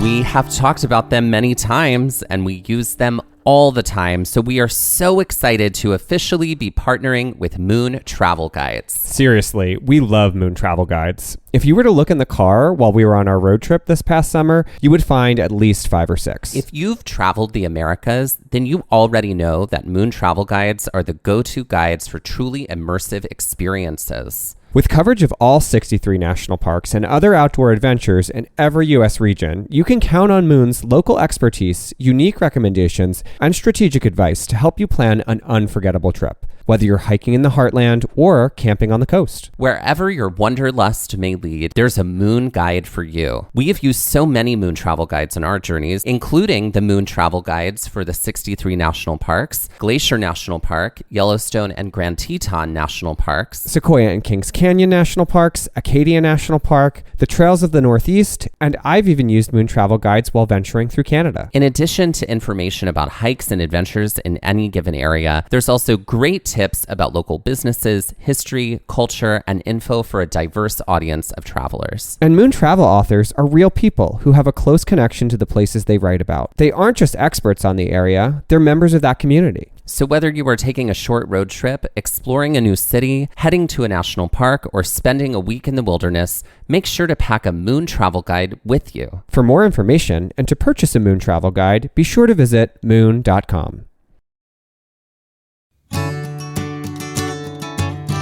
We have talked about them many times and we use them all the time, so we are so excited to officially be partnering with Moon Travel Guides. Seriously, we love Moon Travel Guides. If you were to look in the car while we were on our road trip this past summer, you would find at least 5 or 6. If you've traveled the Americas, then you already know that Moon Travel Guides are the go-to guides for truly immersive experiences. With coverage of all 63 national parks and other outdoor adventures in every U.S. region, you can count on Moon's local expertise, unique recommendations, and strategic advice to help you plan an unforgettable trip, whether you're hiking in the heartland or camping on the coast. Wherever your wanderlust may lead, there's a Moon guide for you. We have used so many Moon Travel Guides on our journeys, including the Moon Travel Guides for the 63 national parks, Glacier National Park, Yellowstone and Grand Teton National Parks, Sequoia and Kings Canyon National Parks, Acadia National Park, the Trails of the Northeast, and I've even used Moon Travel Guides while venturing through Canada. In addition to information about hikes and adventures in any given area, there's also great tips about local businesses, history, culture, and info for a diverse audience of travelers. And Moon Travel authors are real people who have a close connection to the places they write about. They aren't just experts on the area, they're members of that community. So whether you are taking a short road trip, exploring a new city, heading to a national park, or spending a week in the wilderness, make sure to pack a Moon Travel Guide with you. For more information and to purchase a Moon Travel Guide, be sure to visit moon.com.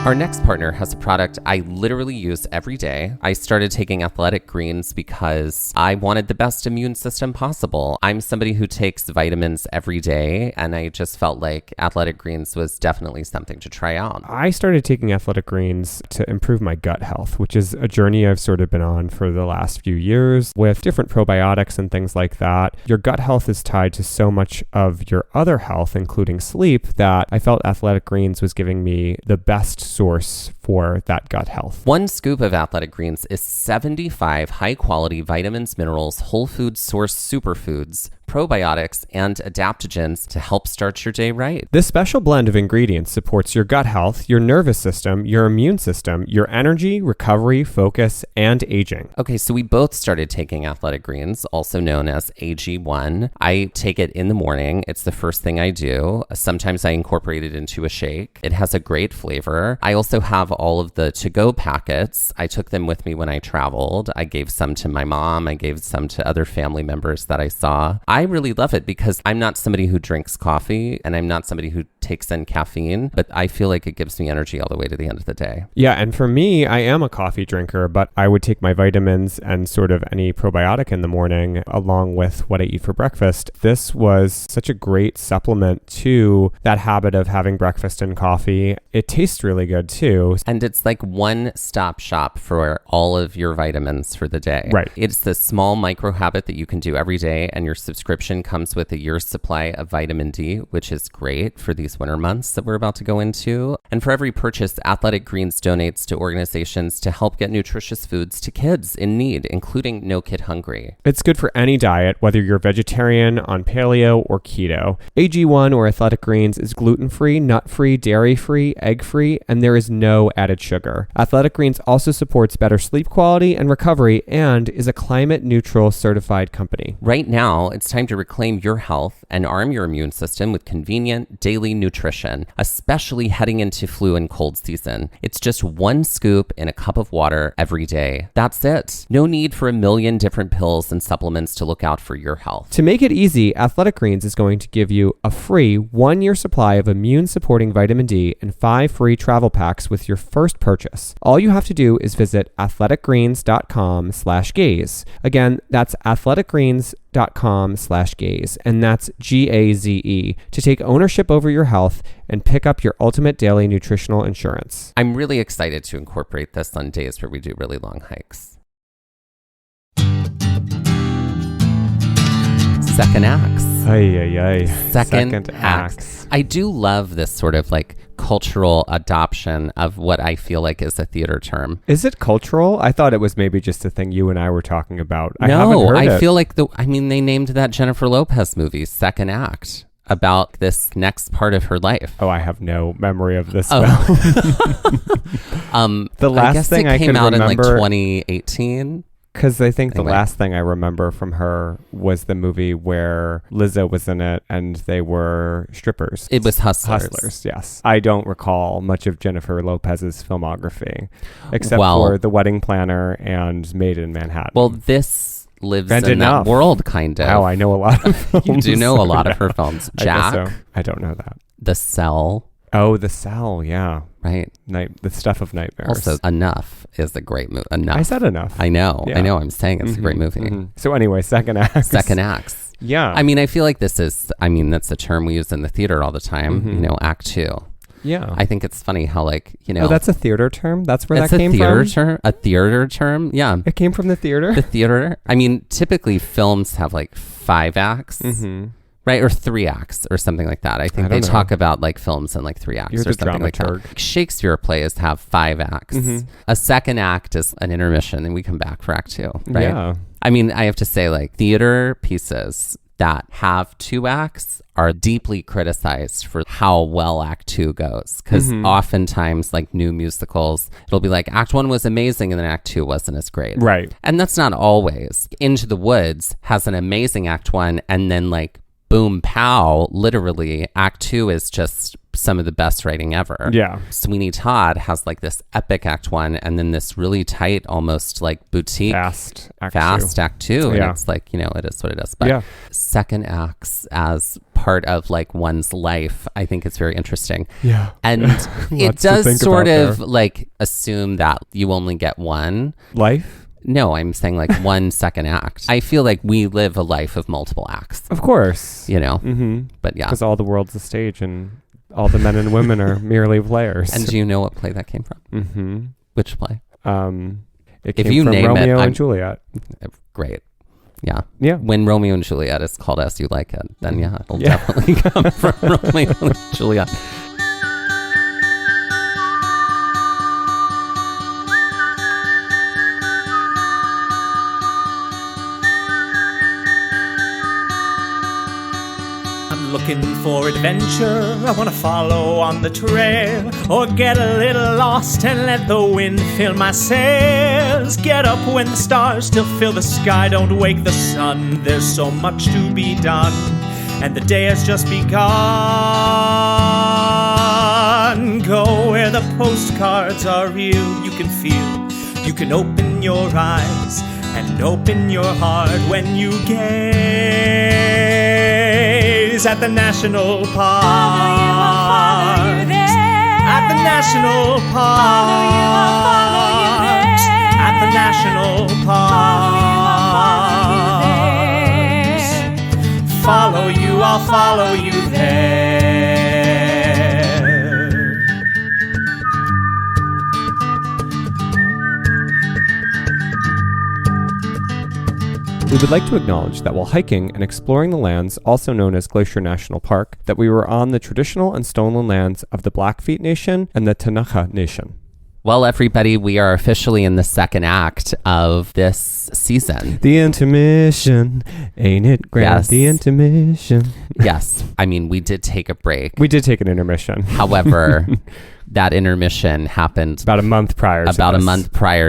Our next partner has a product I literally use every day. I started taking athletic greens because I wanted the best immune system possible. I'm somebody who takes vitamins every day, and I just felt like athletic greens was definitely something to try out. I started taking athletic greens to improve my gut health, which is a journey I've sort of been on for the last few years with different probiotics and things like that. Your gut health is tied to so much of your other health, including sleep, that I felt athletic greens was giving me the best source for that gut health. One scoop of athletic greens is 75 high-quality vitamins, minerals, whole food source superfoods, probiotics, and adaptogens to help start your day right. This special blend of ingredients supports your gut health, your nervous system, your immune system, your energy, recovery, focus, and aging. Okay, so we both started taking athletic greens, also known as AG1. I take it in the morning. It's the first thing I do. Sometimes I incorporate it into a shake. It has a great flavor. I also have all of the to-go packets. I took them with me when I traveled. I gave some to my mom. I gave some to other family members that I saw. I really love it because I'm not somebody who drinks coffee and I'm not somebody who takes in caffeine, but I feel like it gives me energy all the way to the end of the day. Yeah, and for me, I am a coffee drinker, but I would take my vitamins and sort of any probiotic in the morning along with what I eat for breakfast. This was such a great supplement to that habit of having breakfast and coffee. It tastes really good too. And it's like one-stop shop for all of your vitamins for the day. Right. It's the small micro habit that you can do every day, and your subscription comes with a year's supply of vitamin D, which is great for these winter months that we're about to go into. And for every purchase, Athletic Greens donates to organizations to help get nutritious foods to kids in need, including No Kid Hungry. It's good for any diet, whether you're vegetarian, on paleo, or keto. AG1 or Athletic Greens is gluten-free, nut-free, dairy-free, egg-free, and there is no added sugar. Athletic Greens also supports better sleep quality and recovery and is a climate-neutral certified company. Right now, it's time to reclaim your health and arm your immune system with convenient daily nutrition, especially heading into flu and cold season. It's just one scoop in a cup of water every day. That's it. No need for a million different pills and supplements to look out for your health. To make it easy, Athletic Greens is going to give you a free 1-year supply of immune-supporting vitamin D and 5 free travel packs with your first purchase. All you have to do is visit athleticgreens.com/gaze. Again, that's athleticgreens.com/gaze, and that's GAZE, to take ownership over your health and pick up your ultimate daily nutritional insurance. I'm really excited to incorporate this on days where we do really long hikes. Second acts. Second acts. I do love this sort of like cultural adoption of what I feel like is a theater term. Is it cultural? I thought it was maybe just a thing you and I were talking about. No, I feel like they named that Jennifer Lopez movie Second Act, about this next part of her life. Oh, I have no memory of this. The last thing I came out remember, in like 2018. Because I think Anyway. the last thing I remember from her was the movie where Lizzo was in it and they were strippers. It was Hustlers. Hustlers, yes. I don't recall much of Jennifer Lopez's filmography, except Well- for The Wedding Planner and Made in Manhattan. Well, this lives And in enough. that world, kind of. Wow, I know a lot of films. You do know a lot of Yeah. her films. I guess Jack, so. I don't know that. The Cell, Oh, The Cell, yeah. right? The Stuff of Nightmares. Also, Enough is a great movie. Enough. I said Enough. I know. Yeah. I know. I'm saying it's a great movie. So anyway, second act. Second acts. Yeah. I mean, I feel like this is, that's a term we use in the theater all the time, act two. Yeah. I think it's funny how, Oh, that's a theater term? That's where it's that came a theater from? term. A theater term. Yeah. It came from the theater? The theater. I mean, typically films have 5 acts. Right, or 3 acts or something like that. I think they talk about films in 3 acts You're or the something like dramaturg. that. Shakespeare plays have 5 acts. A second act is an intermission and we come back for act 2, right? Yeah. I mean, I have to say theater pieces that have 2 acts are deeply criticized for how well act 2 goes. Because oftentimes new musicals, it'll be act 1 was amazing and then act 2 wasn't as great. Right. And that's not always. Into the Woods has an amazing act 1 and then boom, pow, literally, Act 2 is just some of the best writing ever. Yeah. Sweeney Todd has this epic Act 1 and then this really tight, almost boutique, Fast Act Act 2. Yeah. And it's it is what it is. But Yeah. second acts as part of one's life, I think it's very interesting. Yeah. And it Lots to does think sort about of assume that you only get one. Life? No, I'm saying one second act. I feel we live a life of multiple acts, Of course. Mm-hmm. But yeah. Because all the world's a stage and all the men and women are merely players. And do you know what play that came from? Mm-hmm. Which play? It If came you from name it, Romeo I'm- and Juliet. Great. Yeah. Yeah. When Romeo and Juliet is called As You Like It, then it'll Yeah. definitely come from Romeo and Juliet. I'm looking for adventure, I wanna follow on the trail, or get a little lost and let the wind fill my sails. Get up when the stars still fill the sky, don't wake the sun, there's so much to be done, and the day has just begun. Go where the postcards are real, you can feel, you can open your eyes, and open your heart when you gaze at the national park. At the national park. At the national park. Follow you, I'll follow you there. We would like to acknowledge that while hiking and exploring the lands, also known as Glacier National Park, that we were on the traditional and stolen lands of the Blackfeet Nation and the Tanaka Nation. Well, everybody, we are officially in the second act of this season. The intermission, ain't it grand? Yes. The intermission. Yes. I mean, we did take a break. We did take an intermission. However, that intermission happened About a month prior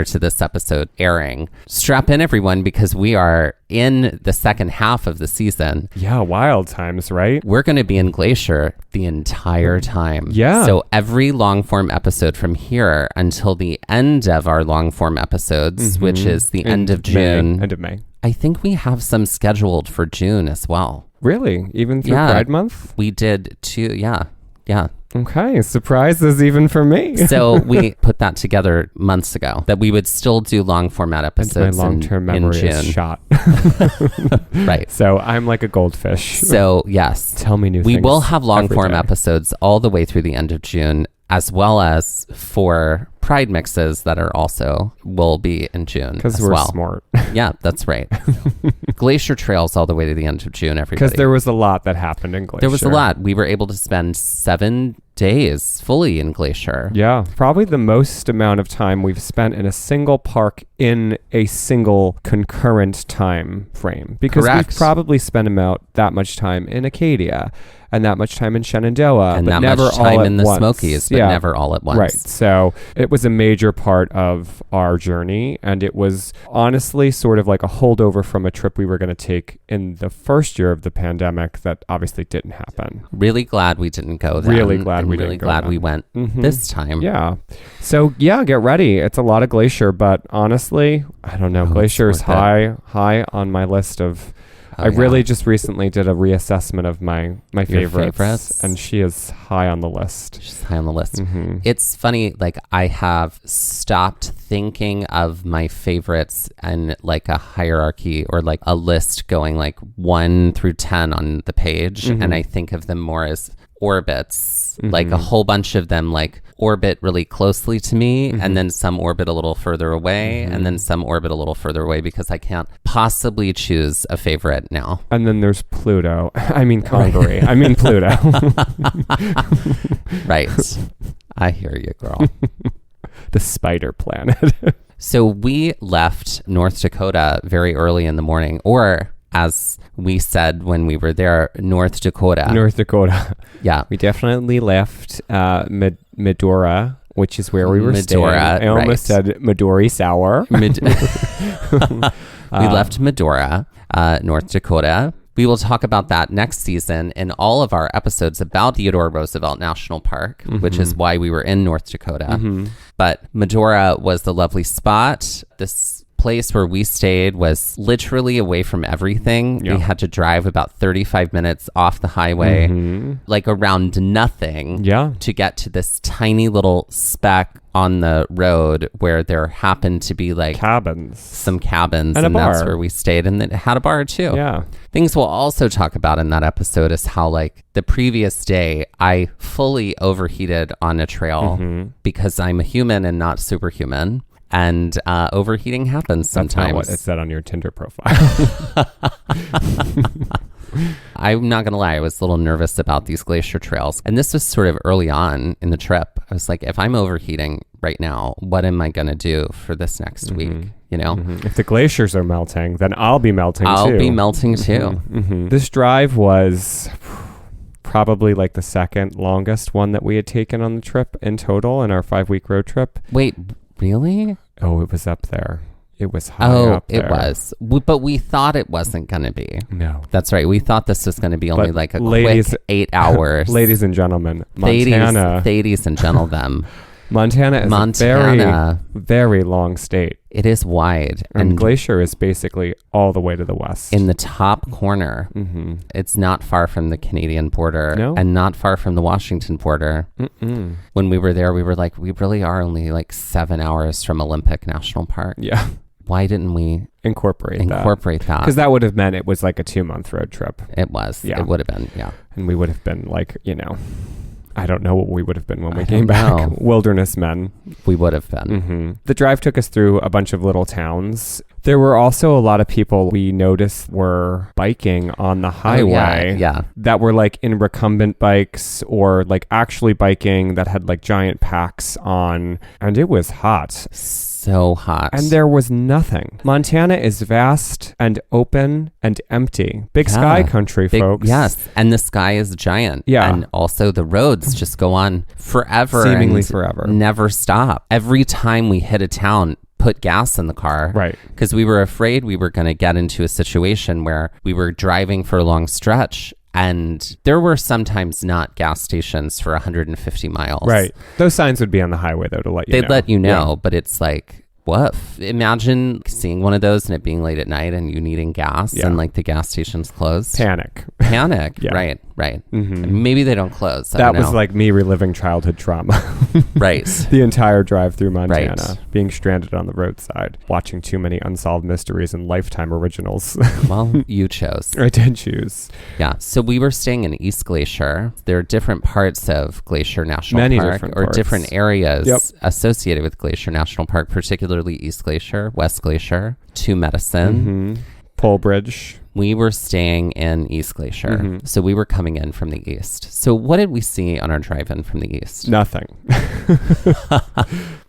to this episode airing. Strap in, everyone, because we are in the second half of the season. Yeah, wild times, right? We're going to be in Glacier the entire time. Yeah. So every long form episode from here until the end of our long form episodes, which is the end of June. End of May. I think we have some scheduled for June as well. Really? Even through Yeah. Pride Month? We did two. Yeah. Yeah. Okay, surprises even for me. So we put that together months ago that we would still do long format And episodes my long-term in memory June. is shot. Right. So I'm like a goldfish. So yes, Tell me new we things will have long every form day. episodes all the way through the end of June, as well as 4 Pride mixes that are also will be in June Because as we're well. smart. Yeah, that's right. Glacier Trails all the way to the end of June, everybody. Because there was a lot that happened in Glacier. There was a lot. We were able to spend 7 days fully in Glacier. Yeah, probably the most amount of time we've spent in a single park in a single concurrent time frame. Because Correct. we've probably spent about that much time in Acadia and that much time in Shenandoah, and but that never much all time at in the once. Smokies, but never all at once. Right. So it was a major part of our journey, and it was honestly sort of like a holdover from a trip we were going to take in the first year of the pandemic that obviously didn't happen. Really glad we didn't go then. Really glad and we really didn't go glad then. we went this time. Yeah. So yeah, get ready. It's a lot of Glacier, but honestly, I don't know. Glacier is high on my list of. I really just recently did a reassessment of my favorites, and she is high on the list. She's high on the list. It's funny, like I have stopped thinking of my favorites and like a hierarchy or like a list going like 1 through 10 on the page, and I think of them more as orbits, like a whole bunch of them like orbit really closely to me, and then some orbit a little further away, and then some orbit a little further away because I can't possibly choose a favorite now. And then there's Pluto. I mean Congaree. I mean Pluto. Right. I hear you, girl. The spider planet. So we left North Dakota very early in the morning, or as we said when we were there, North Dakota. North Dakota. Yeah. We definitely left Medora, which is where we were staying. I almost said Midori Sour. We left Medora, North Dakota. We will talk about that next season in all of our episodes about Theodore Roosevelt National Park, which is why we were in North Dakota. But Medora was the lovely spot. This place where we stayed was literally away from everything. We had to drive about 35 minutes off the highway, like around nothing, to get to this tiny little speck on the road where there happened to be like some cabins, and that's where we stayed, and it had a bar too. Things we'll also talk about in that episode is how like the previous day I fully overheated on a trail because I'm a human and not superhuman. And overheating happens sometimes. That's not what it said on your Tinder profile. I'm not going to lie. I was a little nervous about these glacier trails. And this was sort of early on in the trip. I was like, if I'm overheating right now, what am I going to do for this next week? You know? If the glaciers are melting, then I'll be melting too. I'll be melting too. This drive was probably like the second longest one that we had taken on the trip in total in our 5-week road trip. Wait, really? Oh, it was up there. It was high up there. It was. But we thought it wasn't going to be. No. That's right. We thought this was going to be only like a quick 8 hours. Ladies and gentlemen, Montana. Ladies and gentlemen. Montana is a very, very long state. It is wide. And Glacier is basically all the way to the west. In the top corner. It's not far from the Canadian border and not far from the Washington border. When we were there, we were like, we really are only like 7 hours from Olympic National Park. Yeah. Why didn't we incorporate that? Because that would have meant it was like a 2-month road trip. It was. Yeah. It would have been, yeah. And we would have been like, you know, I don't know what we would have been when we came back. Wilderness men. We would have been. The drive took us through a bunch of little towns. There were also a lot of people we noticed were biking on the highway that were like in recumbent bikes or like actually biking that had like giant packs on. And it was hot. So hot. And there was nothing. Montana is vast and open and empty. Big sky country, folks. Yes. And the sky is giant. Yeah. And also the roads just go on forever. Seemingly forever. Never stop. Every time we hit a town, put gas in the car. Right. Because we were afraid we were going to get into a situation where we were driving for a long stretch. And there were sometimes not gas stations for 150 miles. Right. Those signs would be on the highway, though, to let you know. They'd let you know, but it's like, woof. Imagine seeing one of those and it being late at night and you needing gas and like the gas station's closed. Panic. Right. Maybe they don't close. That was like me reliving childhood trauma. Right. The entire drive through Montana, being stranded on the roadside, watching too many unsolved mysteries and Lifetime originals. Well, you chose. I did choose. Yeah. So we were staying in East Glacier. There are different parts of Glacier National Park or different areas associated with Glacier National Park, particularly East Glacier, West Glacier, Two Medicine, Pole Bridge. We were staying in East Glacier. So we were coming in from the east. So what did we see on our drive in from the east? Nothing.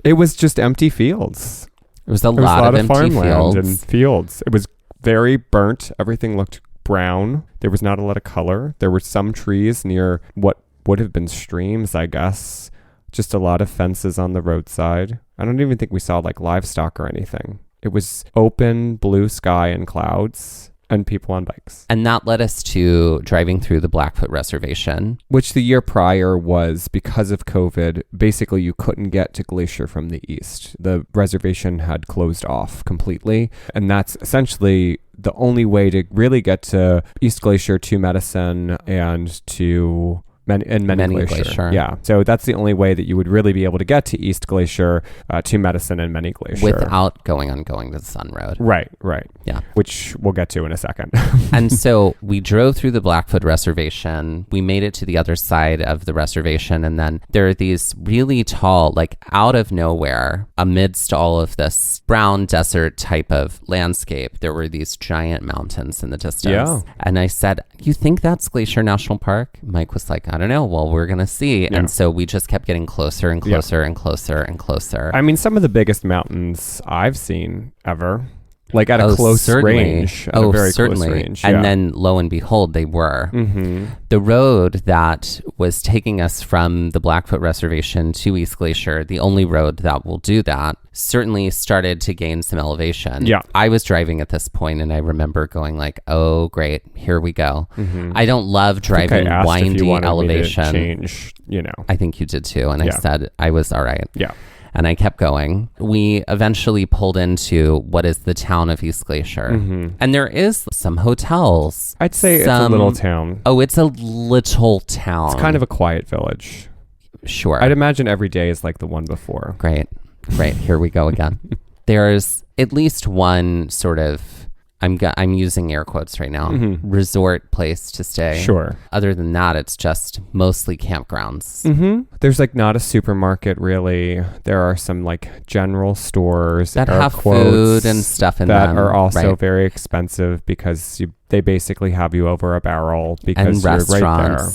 It was just empty fields. It was a lot of empty farmland fields. and fields. It was very burnt. Everything looked brown. There was not a lot of color. There were some trees near what would have been streams, I guess. Just a lot of fences on the roadside. I don't even think we saw like livestock or anything. It was open blue sky and clouds and people on bikes. And that led us to driving through the Blackfoot Reservation. Which the year prior was, because of COVID, basically you couldn't get to Glacier from the east. The reservation had closed off completely. And that's essentially the only way to really get to East Glacier, to Medicine, and to... Many Glacier. Yeah. So that's the only way that you would really be able to get to East Glacier, to Medicine and Many Glacier. Without going to the Sun Road. Right. Yeah. Which we'll get to in a second. And so we drove through the Blackfoot Reservation. We made it to the other side of the reservation. And then there are these really tall, like out of nowhere, amidst all of this brown desert type of landscape, there were these giant mountains in the distance. Yeah. And I said, you think that's Glacier National Park? Mike was like, I don't know. Well, we're going to see. Yeah. And so we just kept getting closer and closer and closer and closer. I mean, some of the biggest mountains I've seen ever. Like at a close range. At a very close range. And then lo and behold, they were. Mm-hmm. The road that was taking us from the Blackfoot Reservation to East Glacier, the only road that will do that, certainly started to gain some elevation. Yeah. I was driving at this point and I remember going like, oh, great, here we go. Mm-hmm. I don't love driving windy elevation. Change, I think you did too. And I said I was all right. Yeah. And I kept going. We eventually pulled into what is the town of East Glacier. Mm-hmm. And there is some hotels. I'd say it's a little town. Oh, it's a little town. It's kind of a quiet village. Sure. I'd imagine every day is like the one before. Great. Here we go again. There's at least one sort of, I'm using air quotes right now, resort place to stay. Sure. Other than that, it's just mostly campgrounds. Mm-hmm. There's like not a supermarket really. There are some like general stores that have food and stuff in them. That are also very expensive because they basically have you over a barrel because you're right there.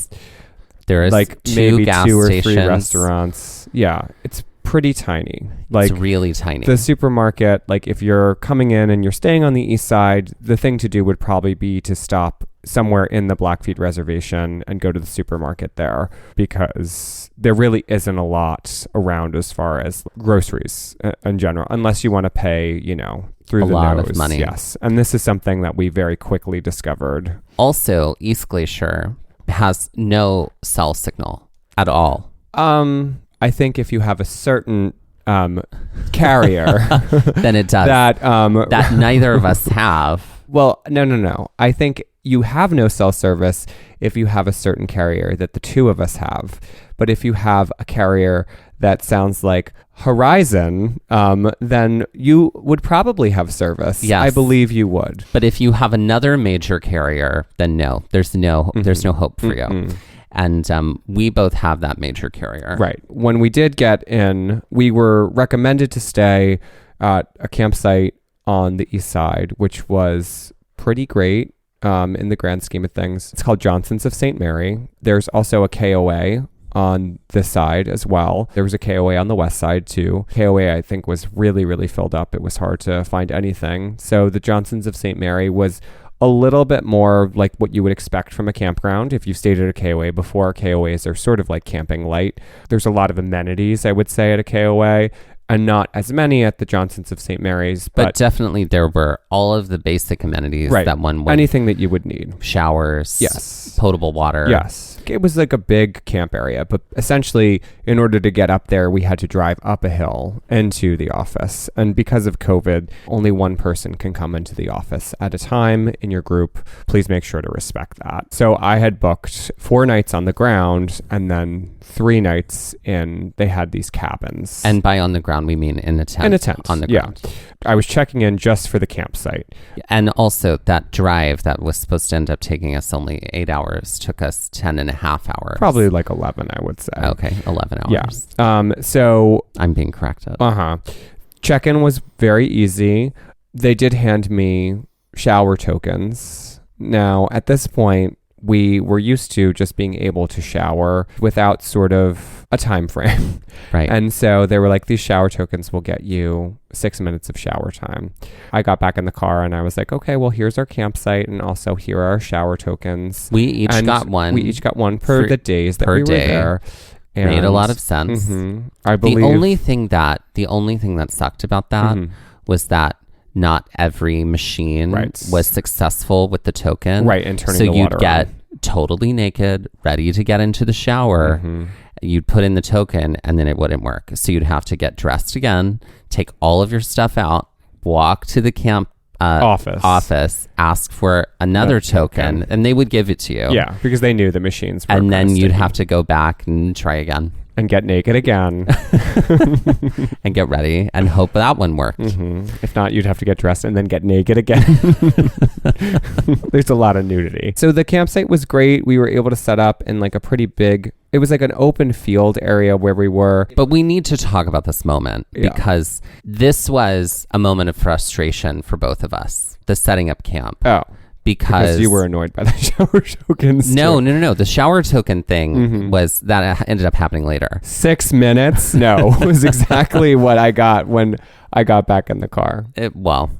There is like two maybe gas 2 or stations. 3 restaurants. Yeah, it's pretty tiny. Like it's really tiny. The supermarket, like if you're coming in and you're staying on the east side, the thing to do would probably be to stop somewhere in the Blackfeet Reservation and go to the supermarket there, because there really isn't a lot around as far as groceries in general, unless you want to pay, through the lot nose. Of money. Yes. And this is something that we very quickly discovered. Also, East Glacier has no cell signal at all. I think if you have a certain carrier, then it does. That neither of us have. Well, no. I think you have no cell service if you have a certain carrier that the two of us have. But if you have a carrier that sounds like Horizon, then you would probably have service. Yes. I believe you would. But if you have another major carrier, then no, there's no hope for you. And we both have that major carrier. Right. When we did get in, we were recommended to stay at a campsite on the east side, which was pretty great in the grand scheme of things. It's called Johnson's of St. Mary. There's also a KOA on this side as well. There was a KOA on the west side too. KOA, I think, was really, really filled up. It was hard to find anything. So the Johnson's of St. Mary was a little bit more like what you would expect from a campground. If you've stayed at a KOA before, KOAs are sort of like camping light. There's a lot of amenities, I would say, at a KOA, and not as many at the Johnson's of St. Mary's. But definitely there were all of the basic amenities that one would. Anything that you would need. Showers. Yes. Potable water. Yes. It was like a big camp area, but essentially in order to get up there, we had to drive up a hill into the office. And because of COVID, only one person can come into the office at a time in your group. Please make sure to respect that. So I had booked 4 nights on the ground and then 3 nights in, they had these cabins. And by on the ground, we mean in a tent. In a tent. On the ground. Yeah. I was checking in just for the campsite. And also that drive that was supposed to end up taking us only 8 hours took us 10 and a half hours. Probably like 11, I would say. Okay, 11 hours. Yeah. So I'm being corrected. Check-in was very easy. They did hand me shower tokens. Now, at this point, we were used to just being able to shower without sort of a time frame. Right. And so they were like, these shower tokens will get you 6 minutes of shower time. I got back in the car and I was like, okay, well, here's our campsite. And also here are our shower tokens. We each got one. We each got one per the days that we were there. And made a lot of sense. I believe the only thing that sucked about that was that not every machine was successful with the token. Right, and turning so the water you'd get on. Totally naked, ready to get into the shower. You'd put in the token and then it wouldn't work. So you'd have to get dressed again, take all of your stuff out, walk to the camp office, ask for another token, and they would give it to you. Yeah, because they knew the machines were and then you'd sticky. have to go back and try again. And get naked again. And get ready and hope that one worked. If not, you'd have to get dressed and then get naked again. There's a lot of nudity. So the campsite was great. We were able to set up in like a pretty big, it was like an open field area where we were. But we need to talk about this moment because this was a moment of frustration for both of us, the setting up camp. Oh. Because you were annoyed by the shower tokens. No. The shower token thing was that ended up happening later. 6 minutes? No, was exactly what I got when I got back in the car. Well,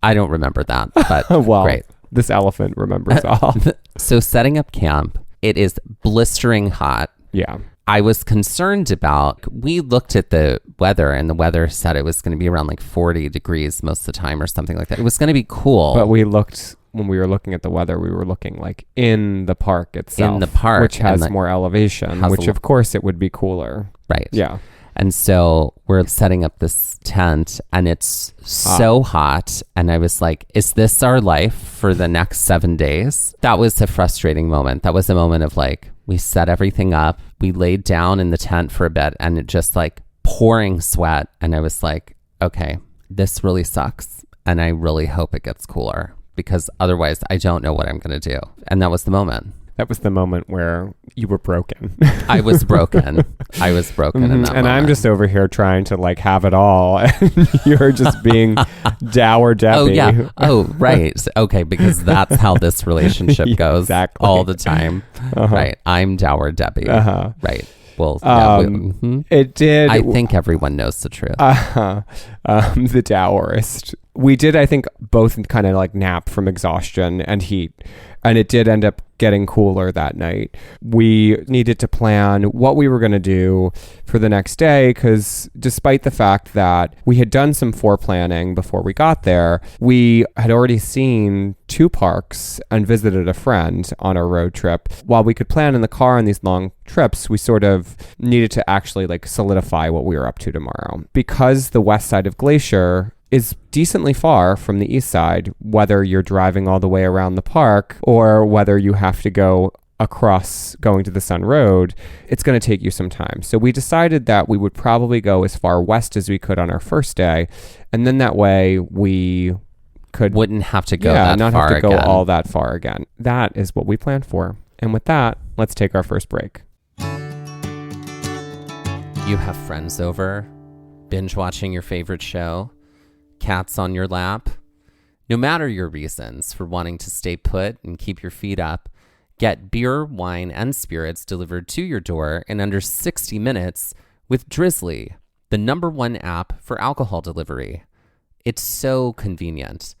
I don't remember that, but well, great. This elephant remembers all. So setting up camp, it is blistering hot. Yeah. I was concerned about, we looked at the weather and the weather said it was going to be around like 40 degrees most of the time or something like that. It was going to be cool. But when we were looking at the weather, we were looking like in the park itself. In the park. Which has more elevation, which of course it would be cooler. Right. Yeah. And so we're setting up this tent and it's so hot. And I was like, is this our life for the next 7 days? That was a frustrating moment. That was a moment of like, we set everything up. We laid down in the tent for a bit and it just like pouring sweat. And I was like, okay, this really sucks. And I really hope it gets cooler because otherwise I don't know what I'm going to do. And that was the moment. That was the moment where you were broken. I was broken. In that moment. And I'm just over here trying to like have it all. And you're just being dour Debbie. Oh, yeah. Oh, right. Okay. Because that's how this relationship goes exactly. all the time. Right. I'm dour Debbie. Right. Well, it did. I think everyone knows the truth. The dourest. We did, I think, both kind of like nap from exhaustion and heat. And it did end up getting cooler that night. We needed to plan what we were going to do for the next day because despite the fact that we had done some foreplanning before we got there, we had already seen 2 parks and visited a friend on our road trip. While we could plan in the car on these long trips, we sort of needed to actually like solidify what we were up to tomorrow. Because the west side of Glacier is decently far from the east side, whether you're driving all the way around the park or whether you have to go across going to the Sun Road, it's going to take you some time. So we decided that we would probably go as far west as we could on our first day. And then that way we wouldn't have to go all that far again. That is what we planned for. And with that, let's take our first break. You have friends over, binge watching your favorite show, cats on your lap. No matter your reasons for wanting to stay put and keep your feet up, get beer, wine, and spirits delivered to your door in under 60 minutes with Drizzly, the #1 app for alcohol delivery. It's so convenient.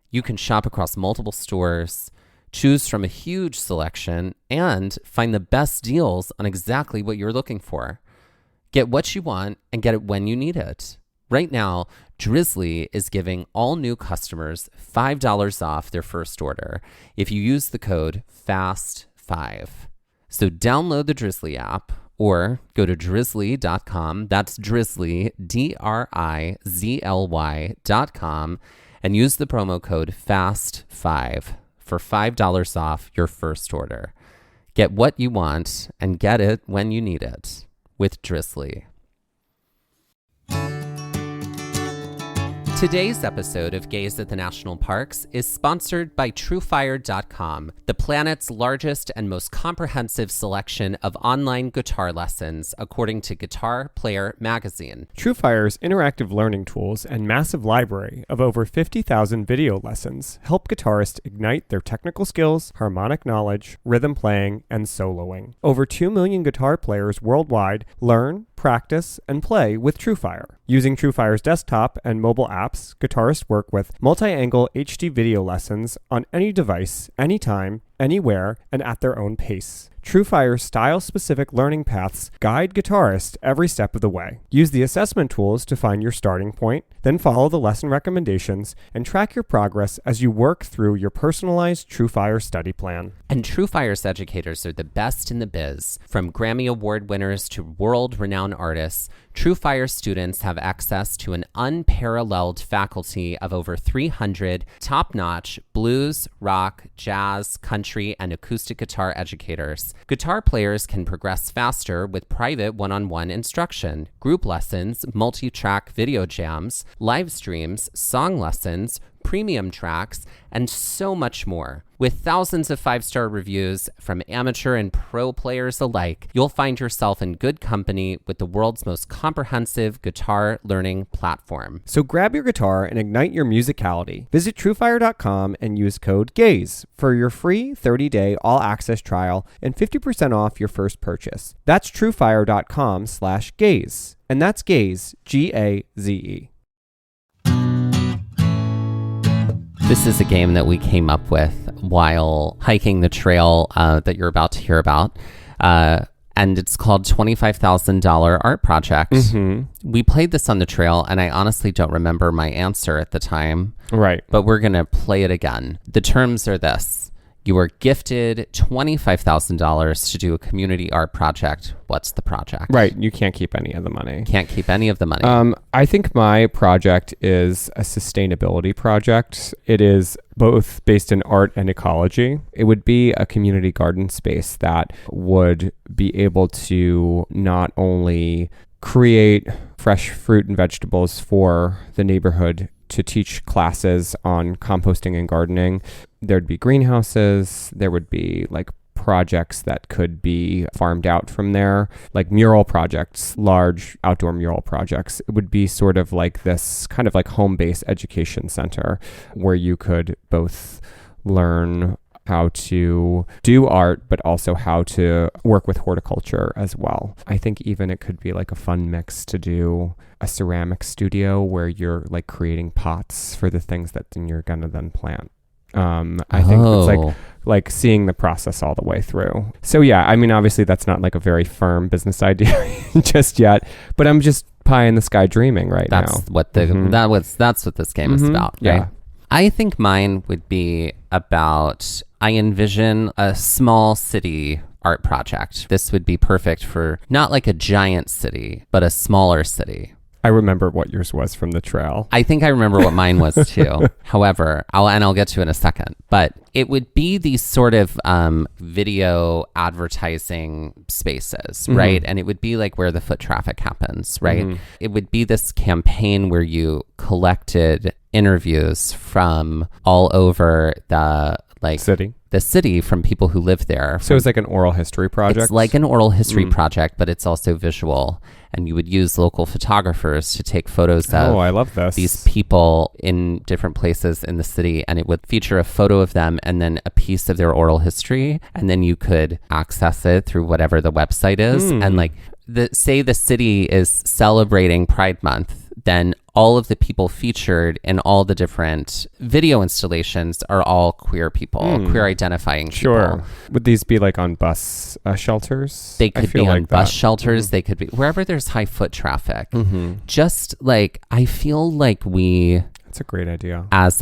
You can shop across multiple stores, choose from a huge selection, and find the best deals on exactly what you're looking for. Get what you want and get it when you need it. Right now, Drizzly is giving all new customers $5 off their first order if you use the code FAST5. So download the Drizzly app or go to drizzly.com. That's Drizzly, DRIZLY.com, and use the promo code FAST5 for $5 off your first order. Get what you want and get it when you need it Today's episode of Gaze at the National Parks is sponsored by TrueFire.com, the planet's largest and most comprehensive selection of online guitar lessons, according to Guitar Player magazine. TrueFire's interactive learning tools and massive library of over 50,000 video lessons help guitarists ignite their technical skills, harmonic knowledge, rhythm playing, and soloing. Over 2 million guitar players worldwide learn, practice, and play with TrueFire. Using TrueFire's desktop and mobile apps, guitarists work with multi-angle HD video lessons on any device, anytime, anywhere, and at their own pace. TrueFire's style-specific learning paths guide guitarists every step of the way. Use the assessment tools to find your starting point, then follow the lesson recommendations and track your progress as you work through your personalized TrueFire study plan. And TrueFire's educators are the best in the biz. From Grammy Award winners to world-renowned artists, TrueFire students have access to an unparalleled faculty of over 300 top-notch blues, rock, jazz, country, and acoustic guitar educators. Guitar players can progress faster with private one-on-one instruction, group lessons, multi-track video jams, live streams, song lessons, premium tracks, and so much more. With thousands of 5-star reviews from amateur and pro players alike, you'll find yourself in good company with the world's most comprehensive guitar learning platform. So grab your guitar and ignite your musicality. Visit TrueFire.com and use code GAZE for your free 30-day all-access trial and 50% off your first purchase. That's TrueFire.com/GAZE. And that's GAZE, G-A-Z-E. This is a game that we came up with while hiking the trail that you're about to hear about. And it's called $25,000 Art Project. Mm-hmm. We played this on the trail, and I honestly don't remember my answer at the time. Right. But we're going to play it again. The terms are this. You are gifted $25,000 to do a community art project. What's the project? Right. You can't keep any of the money. Can't keep any of the money. I think my project is a sustainability project. It is both based in art and ecology. It would be a community garden space that would be able to not only create fresh fruit and vegetables for the neighborhood to teach classes on composting and gardening. There'd be greenhouses. There would be like projects that could be farmed out from there, like mural projects, large outdoor mural projects. It would be sort of like this kind of like home-based education center where you could both learn how to do art, but also how to work with horticulture as well. I think even it could be like a fun mix to do a ceramic studio where you're like creating pots for the things that then you're gonna then plant. I think it's like seeing the process all the way through. So yeah, I mean, obviously that's not like a very firm business idea just yet, but I'm just pie in the sky dreaming now. What that's what this game is about, right? Yeah. I think mine would be about, I envision a small city art project. This would be perfect for not like a giant city, but a smaller city. I remember what yours was from the trail. I think I remember what mine was too. However, I'll get to it in a second. But it would be these sort of video advertising spaces, right? And it would be like where the foot traffic happens, right? It would be this campaign where you collected interviews from all over the city from people who live there. So it's like an oral history project? It's like an oral history project, but it's also visual. And you would use local photographers to take photos of I love this. These people in different places in the city. And it would feature a photo of them and then a piece of their oral history. And then you could access it through whatever the website is. And like, say the city is celebrating Pride Month, then all of the people featured in all the different video installations are all queer people, queer identifying people. Sure. Would these be like on bus shelters? They could be on bus shelters. They could be wherever there's high foot traffic. Just like, I feel like That's a great idea. As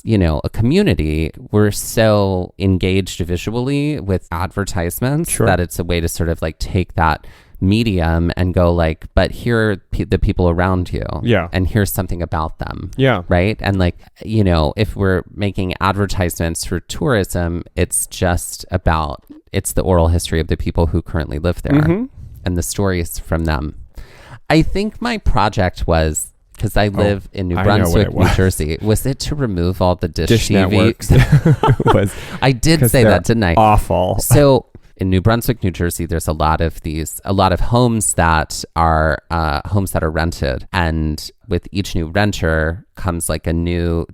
you know, a community, we're so engaged visually with advertisements that it's a way to sort of like take that medium and go like, but here are the people around you. Yeah. And here's something about them. Yeah. Right. And like, you know, if we're making advertisements for tourism, it's just about, it's the oral history of the people who currently live there and the stories from them. I think my project was because I live in New I know what Brunswick, it was. New Jersey. Was it to remove all the Dish TV? networks. was I did say that, didn't I? Awful. So in New Brunswick, New Jersey, there's a lot of homes that are rented, and with each new renter comes like a new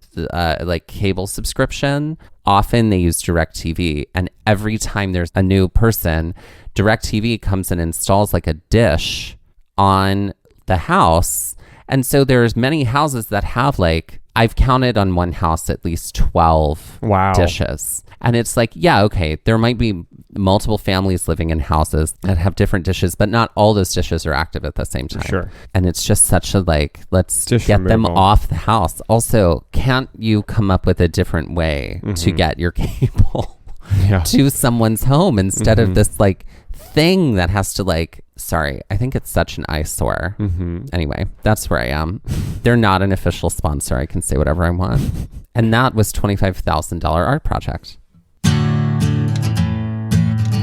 like cable subscription. Often they use DirecTV, and every time there's a new person, DirecTV comes and installs like a dish on the house. And so there's many houses that have like, I've counted on one house at least 12 dishes. And it's like, yeah, okay, there might be multiple families living in houses that have different dishes, but not all those dishes are active at the same time. Sure. And it's just such a like, let's Dish get them removal. off the house. Also, can't you come up with a different way to get your cable to someone's home instead of this like thing that has to like, sorry, I think it's such an eyesore. Anyway, that's where I am. They're not an official sponsor. I can say whatever I want. And that was $25,000 art project.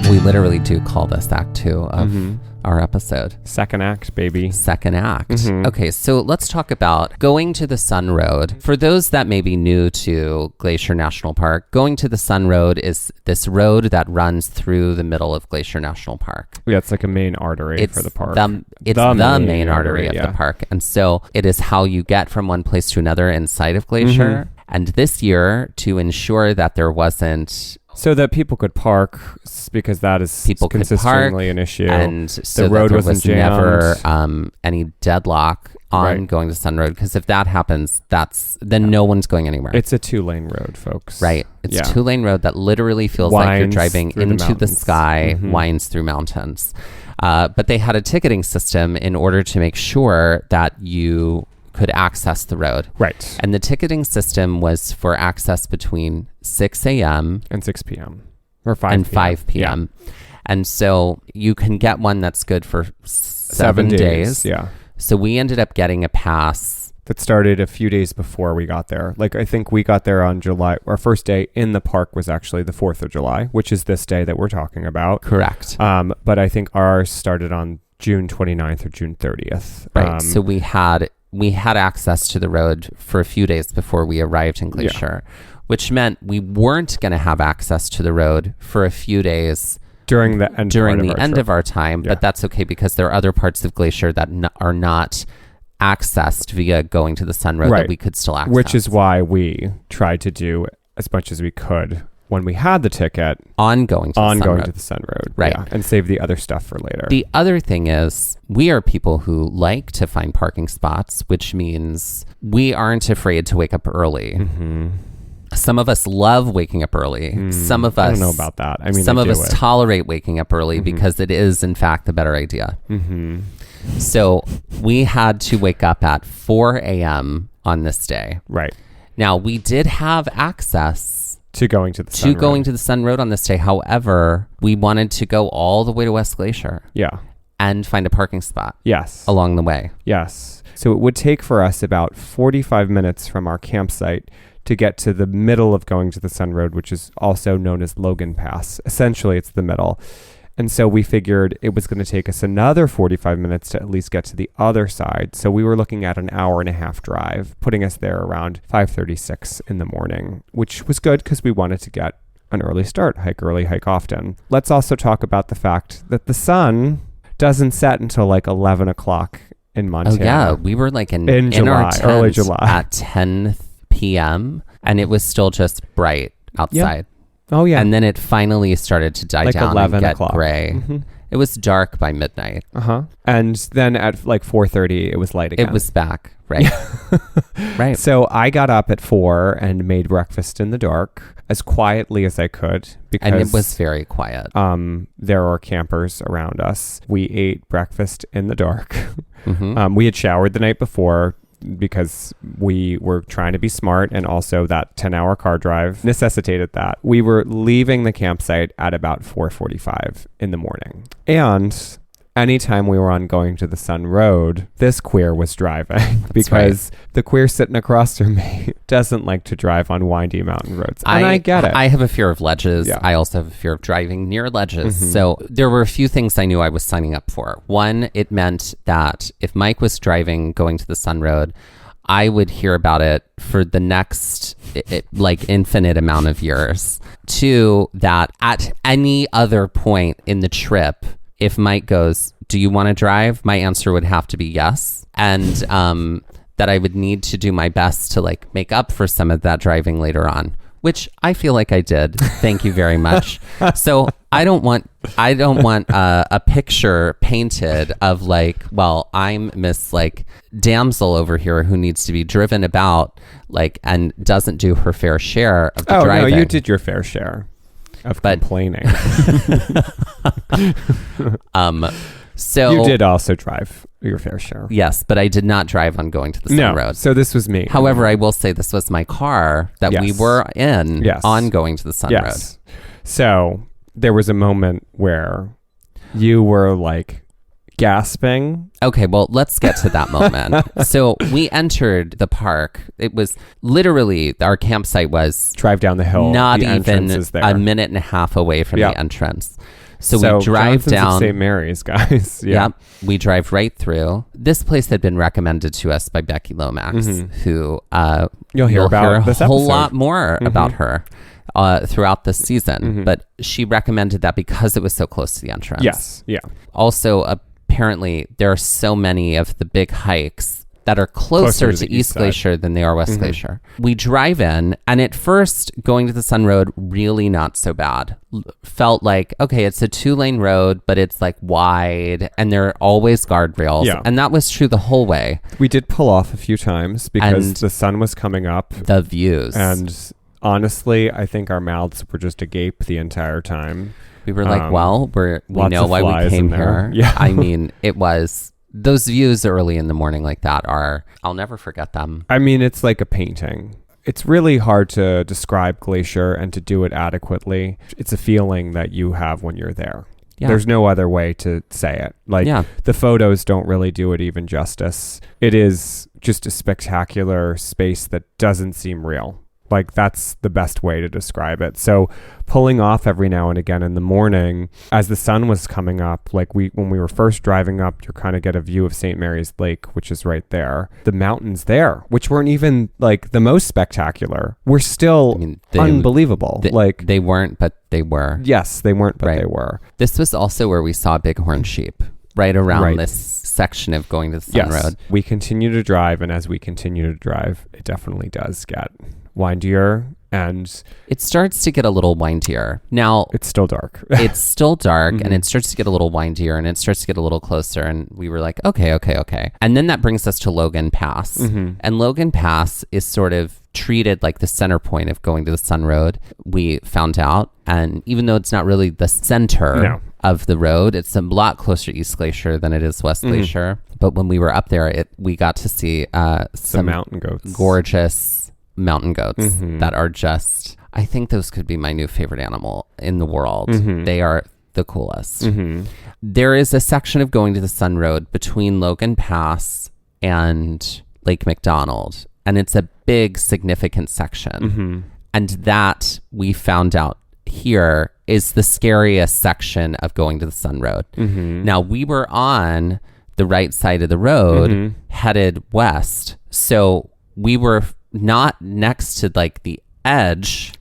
We literally do call this act 2 of our episode. Second act, baby. Second act. Okay, so let's talk about going to the Sun Road. For those that may be new to Glacier National Park, going to the Sun Road is this road that runs through the middle of Glacier National Park. Yeah, it's like a main artery for the park. It's the main artery of the park. And so it is how you get from one place to another inside of Glacier. And this year, to ensure that there wasn't... So that people could park, because that is consistently an issue. And so the road there wasn't was jammed. never any deadlock on going to Sun Road. Because if that happens, then no one's going anywhere. It's a 2-lane road, folks. Right. It's a 2-lane road that literally feels like you're driving into the sky, winds through mountains. But they had a ticketing system in order to make sure that you could access the road. Right. And the ticketing system was for access between 6 a.m. and 6 p.m. or 5 and p.m. 5 p.m. Yeah. And so you can get one that's good for 7 days. Yeah. So we ended up getting a pass that started a few days before we got there. Like, I think we got there on July. Our first day in the park was actually the 4th of July, which is this day that we're talking about. Correct. But I think ours started on June 29th or June 30th. Right. So we had access to the road for a few days before we arrived in Glacier, which meant we weren't going to have access to the road for a few days during the end of our time. But that's okay, because there are other parts of Glacier that are not accessed via going to the Sun Road that we could still access. Which is why we tried to do as much as we could when we had the ticket on going to the Sun Road. Right. Yeah, and save the other stuff for later. The other thing is, we are people who like to find parking spots, which means we aren't afraid to wake up early. Some of us love waking up early. Some of us... I don't know about that. I mean, some of us tolerate waking up early because it is, in fact, the better idea. So we had to wake up at 4 a.m. on this day. Right. Now, we did have access to going to the Sun Road on this day. However, we wanted to go all the way to West Glacier. Yeah. And find a parking spot. Yes. Along the way. Yes. So it would take for us about 45 minutes from our campsite to get to the middle of going to the Sun Road, which is also known as Logan Pass. Essentially, it's the middle. And so we figured it was going to take us another 45 minutes to at least get to the other side. So we were looking at an hour and a half drive, putting us there around 5:36 in the morning, which was good because we wanted to get an early start, hike early, hike often. Let's also talk about the fact that the sun doesn't set until like 11 o'clock in Montana. Oh, yeah. We were like in July, our tent early July at 10 p.m. and it was still just bright outside. Oh, yeah. And then it finally started to die down 11 and get o'clock. gray. It was dark by midnight. And then at like 4:30, it was light again. It was back. Right. Right. So I got up at 4 and made breakfast in the dark as quietly as I could. Because, and it was very quiet. There are campers around us. We ate breakfast in the dark. We had showered the night before, because we were trying to be smart, and also that 10-hour car drive necessitated that. We were leaving the campsite at about 4:45 in the morning. And anytime we were on Going to the Sun Road, this queer was driving because the queer sitting across from me doesn't like to drive on windy mountain roads. And I get it. I have a fear of ledges. Yeah. I also have a fear of driving near ledges. So there were a few things I knew I was signing up for. One, it meant that if Mike was driving Going to the Sun Road, I would hear about it for the next like infinite amount of years. Two, that at any other point in the trip, if Mike goes, do you want to drive? My answer would have to be yes. And that I would need to do my best to like make up for some of that driving later on, which I feel like I did. Thank you very much. So I don't want a picture painted of like, well, I'm Miss like damsel over here who needs to be driven about like and doesn't do her fair share of the driving. No, you did your fair share of complaining. So you did also drive your fair share. Yes, but I did not drive on Going to the Sun Road. So this was me. However, I will say this was my car that we were in on Going to the Sun Road. So there was a moment where you were like gasping. Okay, well, let's get to that moment. So we entered the park. It was literally, our campsite was drive down the hill. Not the even is there. a minute and a half away from the entrance. So we drive Jonathan's down at St. Mary's, guys. Yep. We drive right through. This place had been recommended to us by Becky Lomax, who you'll hear about a whole lot more about her throughout the season. But she recommended that because it was so close to the entrance. Yes. Yeah. Also, apparently, there are so many of the big hikes that are closer to East Glacier than they are West Glacier. We drive in, and at first, Going to the Sun Road, really not so bad. Felt like, okay, it's a 2-lane road, but it's like wide, and there are always guardrails. Yeah. And that was true the whole way. We did pull off a few times because And the sun was coming up. The views. And honestly, I think our mouths were just agape the entire time. We were like, well, we know why we came here. Yeah. I mean, it was... Those views early in the morning like that are, I'll never forget them. I mean, it's like a painting. It's really hard to describe Glacier and to do it adequately. It's a feeling that you have when you're there. Yeah. There's no other way to say it. Like, the photos don't really do it even justice. It is just a spectacular space that doesn't seem real. Like, that's the best way to describe it. So pulling off every now and again in the morning as the sun was coming up, like when we were first driving up, you kind of get a view of St. Mary's Lake, which is right there. The mountains there, which weren't even like the most spectacular, were still unbelievable. They weren't, but they were. Yes, they weren't, but they were. This was also where we saw bighorn sheep. Right around this section of Going to the Sun Road. We continue to drive, and as we continue to drive, it definitely does get windier, and it starts to get a little windier. Now it's still dark. It's still dark, and it starts to get a little windier, and it starts to get a little closer. And we were like, okay. And then that brings us to Logan Pass, and Logan Pass is sort of treated like the center point of Going to the Sun Road. We found out, and even though it's not really the center of the road, it's a lot closer to East Glacier than it is West Glacier. But when we were up there, we got to see some mountain goats, gorgeous mountain goats that are just, I think those could be my new favorite animal in the world. They are the coolest. There is a section of Going to the Sun Road between Logan Pass and Lake McDonald, and it's a big significant section. And that we found out here is the scariest section of Going to the Sun Road. Now, we were on the right side of the road headed west, so we were not next to like the edge,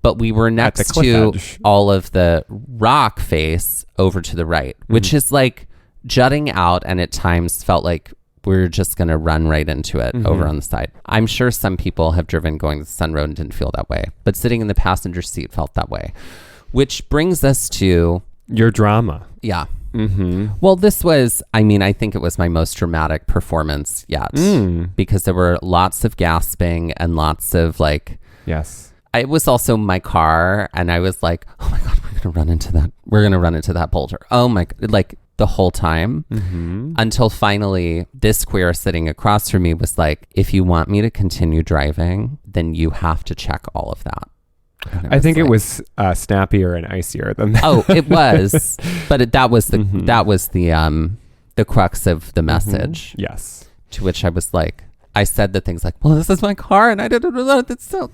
but we were next to all of the rock face over to the right, which is like jutting out, and at times felt like we're just going to run right into it over on the side. I'm sure some people have driven Going to the Sun Road and didn't feel that way, but sitting in the passenger seat felt that way, which brings us to your drama. Yeah. Well, this was, I mean, I think it was my most dramatic performance yet, because there were lots of gasping and lots of like, it was also my car, and I was like, oh my God, we're going to run into that boulder. Oh my God, like the whole time, until finally this queer sitting across from me was like, if you want me to continue driving, then you have to check all of that. I think it was snappier and icier than that. Oh, it was, but that was the crux of the message. Yes. To which I was like, I said the things like, well, this is my car and I didn't know that's so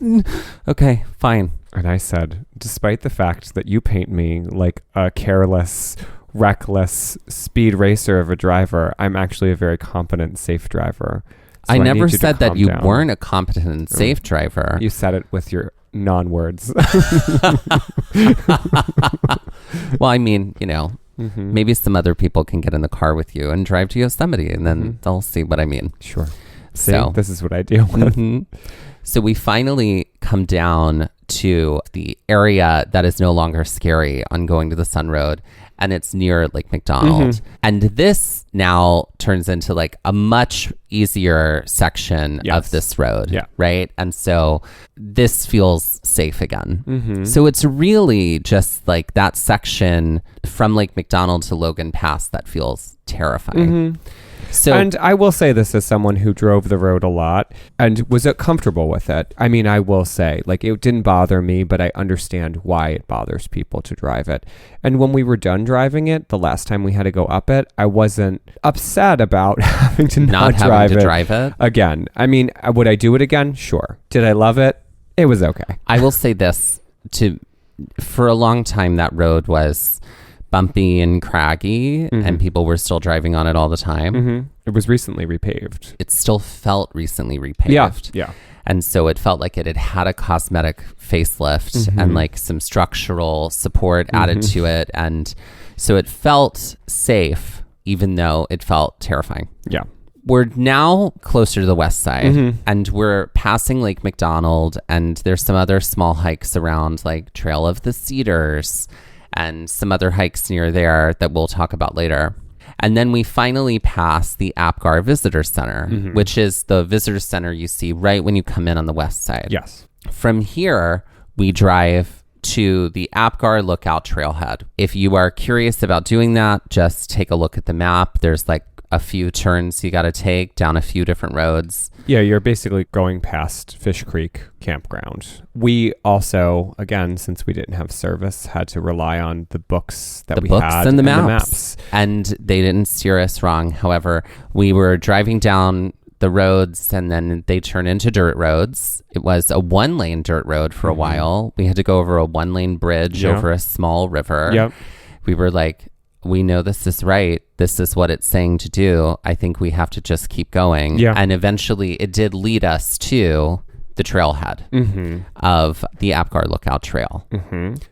okay, fine. And I said, despite the fact that you paint me like a careless, reckless speed racer of a driver, I'm actually a very competent, safe driver. So I never said that you down. Weren't a competent and safe driver. You said it with your non-words. Well, I mean, maybe some other people can get in the car with you and drive to Yosemite and then they'll see what I mean. Sure. So this is what I deal with. So we finally come down to the area that is no longer scary on going to the Sun Road, and it's near Lake McDonald. And this now turns into like a much easier section of this road, right? And so this feels safe again. So it's really just like that section from Lake McDonald to Logan Pass that feels terrifying. So, and I will say this as someone who drove the road a lot and was comfortable with it. I mean, I will say, like, it didn't bother me, but I understand why it bothers people to drive it. And when we were done driving it, the last time we had to go up it, I wasn't upset about having to not drive it again. I mean, would I do it again? Sure. Did I love it? It was okay. I will say this, for a long time, that road was bumpy and craggy and people were still driving on it all the time. It was recently repaved. It still felt recently repaved. Yeah. And so it felt like it had a cosmetic facelift and like some structural support added to it. And so it felt safe, even though it felt terrifying. Yeah. We're now closer to the west side and we're passing Lake McDonald, and there's some other small hikes around, like Trail of the Cedars and some other hikes near there that we'll talk about later. And then we finally pass the Apgar Visitor Center, which is the visitor center you see right when you come in on the west side. Yes. From here, we drive to the Apgar Lookout Trailhead. If you are curious about doing that, just take a look at the map. There's like a few turns you got to take down a few different roads. Yeah, you're basically going past Fish Creek Campground. We also, again, since we didn't have service, had to rely on the books that we had and the maps. And they didn't steer us wrong. However, we were driving down the roads and then they turn into dirt roads. It was a one-lane dirt road for a while. We had to go over a one-lane bridge over a small river. Yep. We were like, we know this is right. This is what it's saying to do. I think we have to just keep going. Yeah. And eventually it did lead us to the trailhead of the Apgar Lookout Trail.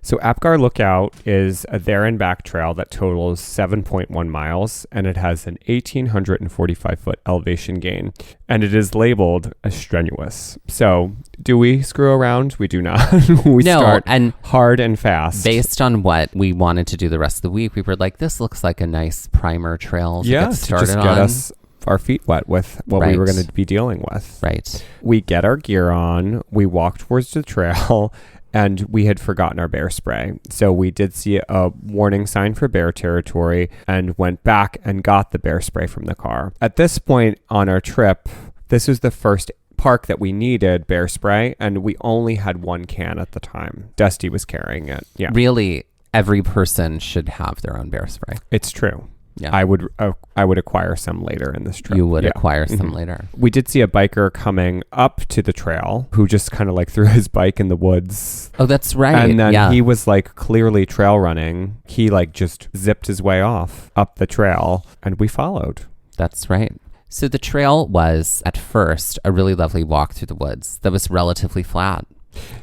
So Apgar Lookout is a there and back trail that totals 7.1 miles, and it has an 1,845 foot elevation gain, and it is labeled as strenuous. So do we screw around? We do not. We start and hard and fast. Based on what we wanted to do the rest of the week, we were like, this looks like a nice primer trail to get started to just get us our feet wet with what we were going to be dealing with. Right. We get our gear on, we walk towards the trail, and we had forgotten our bear spray. So we did see a warning sign for bear territory and went back and got the bear spray from the car. At this point on our trip, this was the first park that we needed bear spray, and we only had one can at the time. Dusty was carrying it. Yeah. Really, every person should have their own bear spray. It's true. Yeah. I would acquire some later in this trip. You would acquire some later. We did see a biker coming up to the trail who just kind of like threw his bike in the woods. Oh, that's right. And then he was like clearly trail running. He like just zipped his way off up the trail and we followed. That's right. So the trail was at first a really lovely walk through the woods that was relatively flat.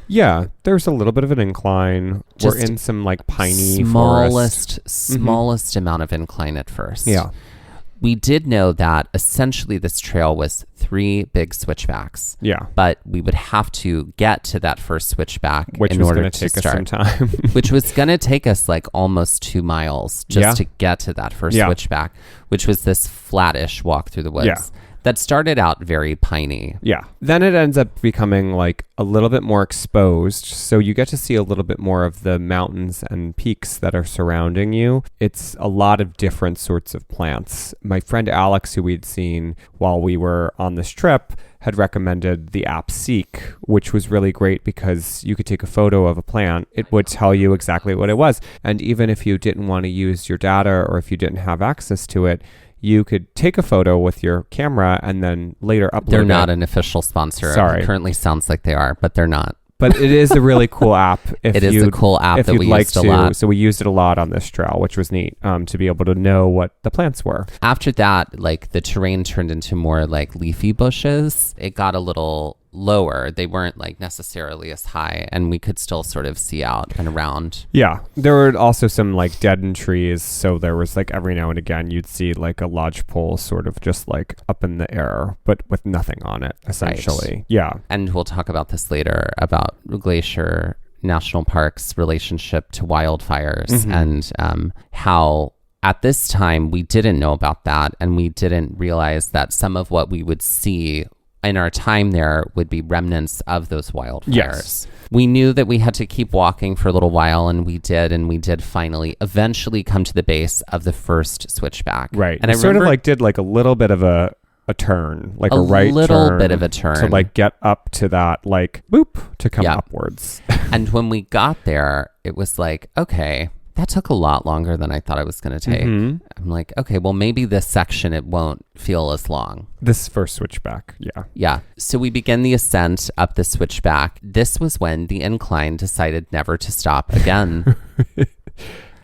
Yeah, there's a little bit of an incline. We're in some like piney smallest amount of incline at first. Yeah. We did know that essentially this trail was 3 big switchbacks. Yeah. But we would have to get to that first switchback in order to take us some time. Which was going to take us like almost 2 miles just to get to that first switchback, which was this flattish walk through the woods. Yeah. that started out very piney. Yeah. Then it ends up becoming like a little bit more exposed. So you get to see a little bit more of the mountains and peaks that are surrounding you. It's a lot of different sorts of plants. My friend Alex, who we'd seen while we were on this trip, had recommended the app Seek, which was really great because you could take a photo of a plant. It would tell you exactly what it was. And even if you didn't want to use your data or if you didn't have access to it, you could take a photo with your camera and then later upload it. They're not an official sponsor. Sorry. It currently sounds like they are, but they're not. But it is a really cool app. It is a cool app that we used a lot. So we used it a lot on this trail, which was neat to be able to know what the plants were. After that, like the terrain turned into more like leafy bushes. It got a little lower. They weren't like necessarily as high, and we could still sort of see out and around. Yeah. There were also some like deadened trees. So there was like every now and again, you'd see like a lodgepole sort of just like up in the air, but with nothing on it, essentially. Right. Yeah. And we'll talk about this later about Glacier National Park's relationship to wildfires and how at this time we didn't know about that, and we didn't realize that some of what we would see in our time there would be remnants of those wildfires. Yes. We knew that we had to keep walking for a little while, and we did finally eventually come to the base of the first switchback. Right. And I I sort of remember like did like a little bit of a turn, like a right little turn, bit of a turn to like get up to that like boop to come Yep. upwards. And when we got there, it was like, okay, that took a lot longer than I thought it was going to take. I'm like, okay, well, maybe this section, it won't feel as long. This first switchback. Yeah. Yeah. So we begin the ascent up the switchback. This was when the incline decided never to stop again.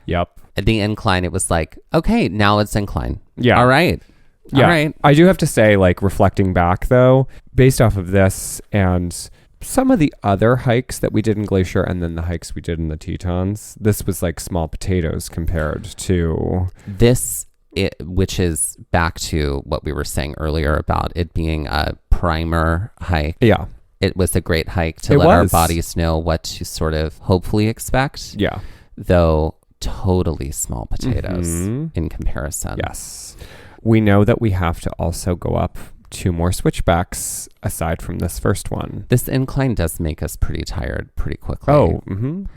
Yep. The incline, it was like, okay, now it's incline. Yeah. All right. Yeah. All right. I do have to say, like, reflecting back though, based off of this and some of the other hikes that we did in Glacier and then the hikes we did in the Tetons, this was like small potatoes compared to which is back to what we were saying earlier about it being a primer hike. Yeah. It was a great hike to let our bodies know what to sort of hopefully expect. Yeah. Though totally small potatoes in comparison. Yes. We know that we have to also go up 2 more switchbacks aside from this first one. This incline does make us pretty tired pretty quickly. Oh, well,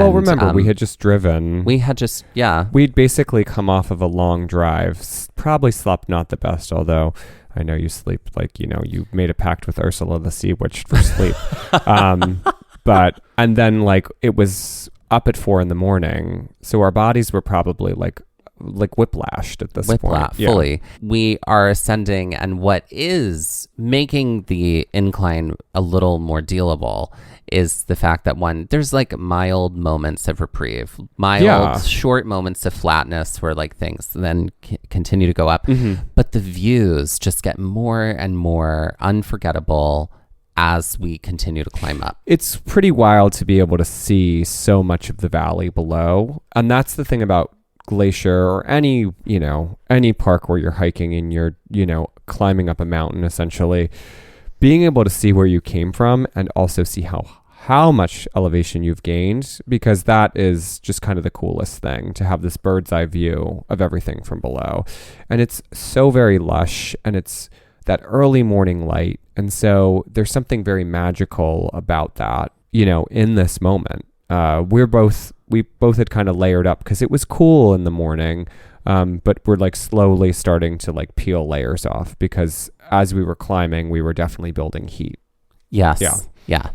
And, remember, we had just driven. We'd basically come off of a long drive. Probably slept not the best, although I know you sleep like, you made a pact with Ursula the Sea Witch for sleep. And then like it was up at 4 a.m. So our bodies were probably like whiplashed at this point. Fully. We are ascending, and what is making the incline a little more dealable is the fact that there's like mild moments of reprieve, short moments of flatness where like things then continue to go up, but the views just get more and more unforgettable as we continue to climb up. It's pretty wild to be able to see so much of the valley below, and that's the thing about Glacier or any park where you're hiking and you're, climbing up a mountain, essentially being able to see where you came from and also see how much elevation you've gained, because that is just kind of the coolest thing, to have this bird's eye view of everything from below. And it's so very lush, and it's that early morning light. And so there's something very magical about that, in this moment. We both had kind of layered up because it was cool in the morning, but we're like slowly starting to like peel layers off, because as we were climbing, we were definitely building heat. Yes. Yeah.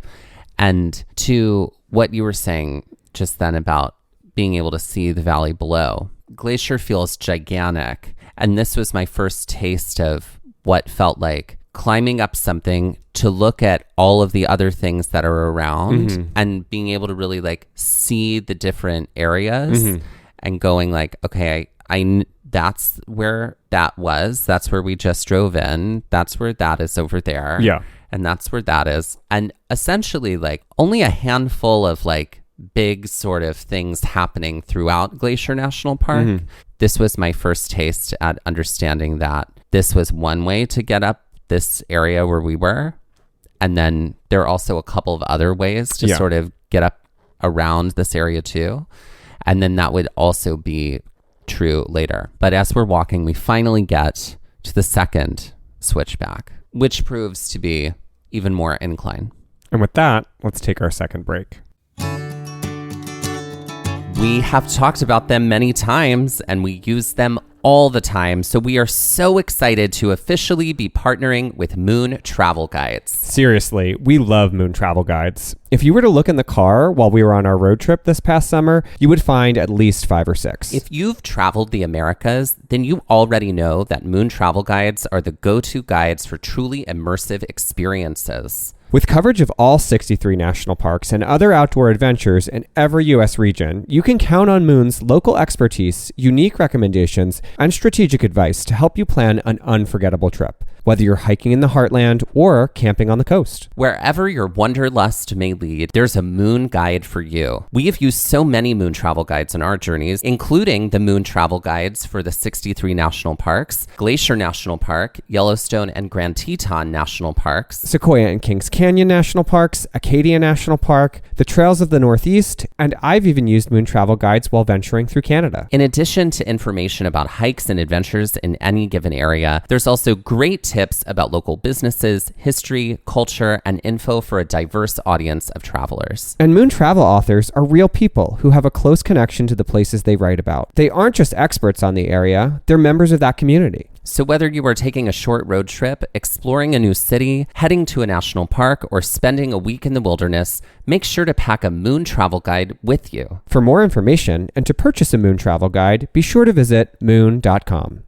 And to what you were saying just then about being able to see the valley below, Glacier feels gigantic. And this was my first taste of what felt like climbing up something to look at all of the other things that are around and being able to really like see the different areas and going like, okay, I that's where that was. That's where we just drove in. That's where that is over there. Yeah. And that's where that is. And essentially like only a handful of like big sort of things happening throughout Glacier National Park. This was my first taste at understanding that this was one way to get up this area where we were. And then there are also a couple of other ways to sort of get up around this area too. And then that would also be true later. But as we're walking, we finally get to the second Switchback, which proves to be even more incline. And with that, let's take our second break. We have talked about them many times and we use them all the time. So we are so excited to officially be partnering with Moon Travel Guides. Seriously, we love Moon Travel Guides. If you were to look in the car while we were on our road trip this past summer, you would find at least 5 or 6. If you've traveled the Americas, then you already know that Moon Travel Guides are the go-to guides for truly immersive experiences. With coverage of all 63 national parks and other outdoor adventures in every U.S. region, you can count on Moon's local expertise, unique recommendations, and strategic advice to help you plan an unforgettable trip, whether you're hiking in the heartland or camping on the coast. Wherever your wanderlust may lead, there's a Moon guide for you. We have used so many Moon Travel Guides on our journeys, including the Moon Travel Guides for the 63 national parks, Glacier National Park, Yellowstone and Grand Teton National Parks, Sequoia and Kings Canyon National Parks, Acadia National Park, the Trails of the Northeast, and I've even used Moon Travel Guides while venturing through Canada. In addition to information about hikes and adventures in any given area, there's also great tips about local businesses, history, culture, and info for a diverse audience of travelers. And Moon Travel authors are real people who have a close connection to the places they write about. They aren't just experts on the area, they're members of that community. So whether you are taking a short road trip, exploring a new city, heading to a national park, or spending a week in the wilderness, make sure to pack a Moon Travel Guide with you. For more information and to purchase a Moon Travel Guide, be sure to visit moon.com.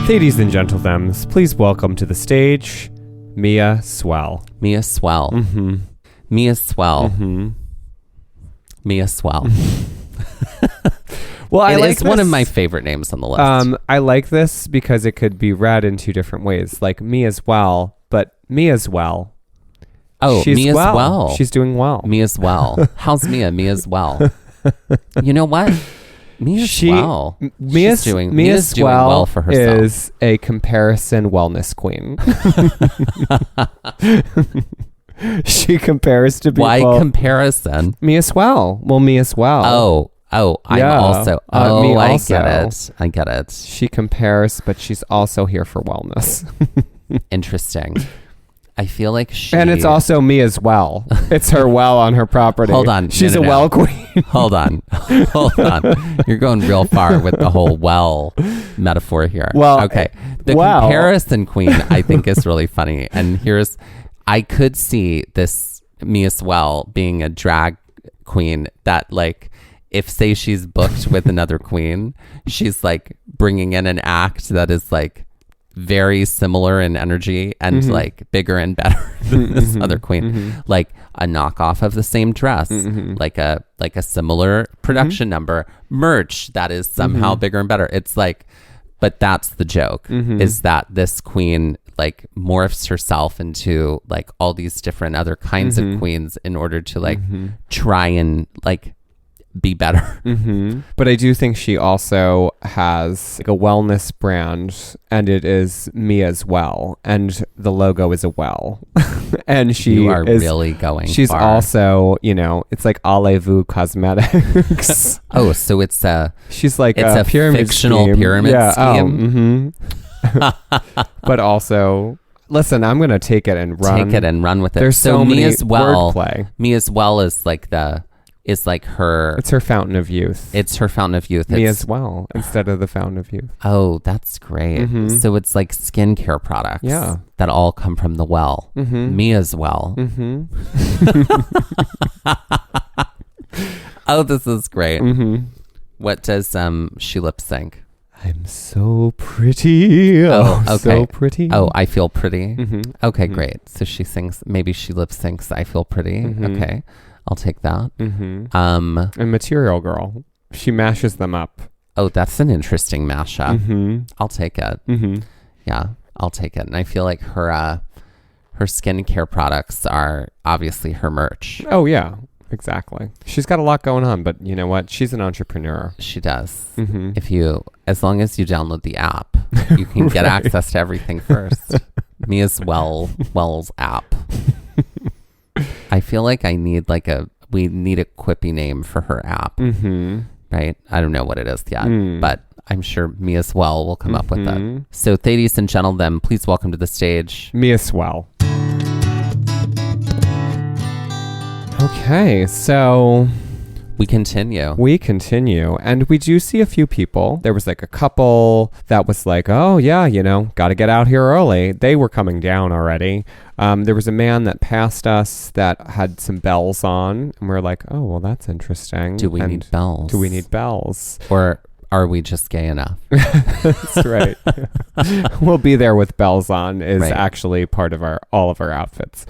Ladies and gentlemen, please welcome to the stage, Mia Swell. Mia Swell. Mm-hmm. Mia Swell. Mm-hmm. Mia Swell. Well, I like it's one of my favorite names on the list. I like this because it could be read in 2 different ways, like me as well, but me as well. Oh, She's me as well. She's doing well. Me as well. How's Mia? Me as well. You know what? Me as well. Mia's doing well for herself. Is a comparison wellness queen. She compares to people. Why comparison? Me as well. Well, me as well. I'm Yeah. also. Me I also. I get it. She compares, but she's also here for wellness. Interesting. I feel like she... And it's also me as well. It's her well on her property. Hold on. She's No. a well queen. Hold on. You're going real far with the whole well metaphor here. Well, okay. The well. comparison queen, I think, is really funny. And I could see this me as well being a drag queen that, like, if, say, she's booked with another queen, she's, like, bringing in an act that is, like, very similar in energy and like bigger and better than this other queen, like a knockoff of the same dress, like a similar production number, merch that is somehow bigger and better. It's like, but that's the joke, is that this queen like morphs herself into like all these different other kinds of queens in order to like try and like be better. But I do think she also has like a wellness brand, and it is me as well, and the logo is a well. And you are really going she's far. Also, it's like Allez-vous Cosmetics. Oh, so she's like it's a pyramid fictional scheme. pyramid scheme. But also, listen, I'm gonna take it and run with it. There's so me many as well. wordplay. Me as well is like her. It's her fountain of youth. It's her fountain of youth. Me as well instead of the fountain of youth. Oh, that's great. So it's like skincare products. Yeah. That all come from the well. Me as well. Oh, this is great. What does she lip sync? I'm so pretty. Oh, okay. So pretty. Oh, I feel pretty. Okay, great. So she sings. Maybe she lip syncs. I feel pretty. Okay, I'll take that. And Material Girl. She mashes them up. Oh, that's an interesting mashup. I'll take it. Yeah, I'll take it. And I feel like her skincare products are obviously her merch. Oh yeah. Exactly. She's got a lot going on, but you know what? She's an entrepreneur. She does. As long as you download the app, you can get access to everything first. Me as Well's app. I feel like we need a quippy name for her app. right? I don't know what it is yet, but I'm sure Mia Swell will come up with it. So, ladies and gentlemen, please welcome to the stage Mia Swell. Okay, so we continue. And we do see a few people. There was like a couple that was like, oh yeah, got to get out here early. They were coming down already. There was a man that passed us that had some bells on, and we're like, oh, well, that's interesting. Do we need bells? Or are we just gay enough? That's right. We'll be there with bells on is actually part of all of our outfits.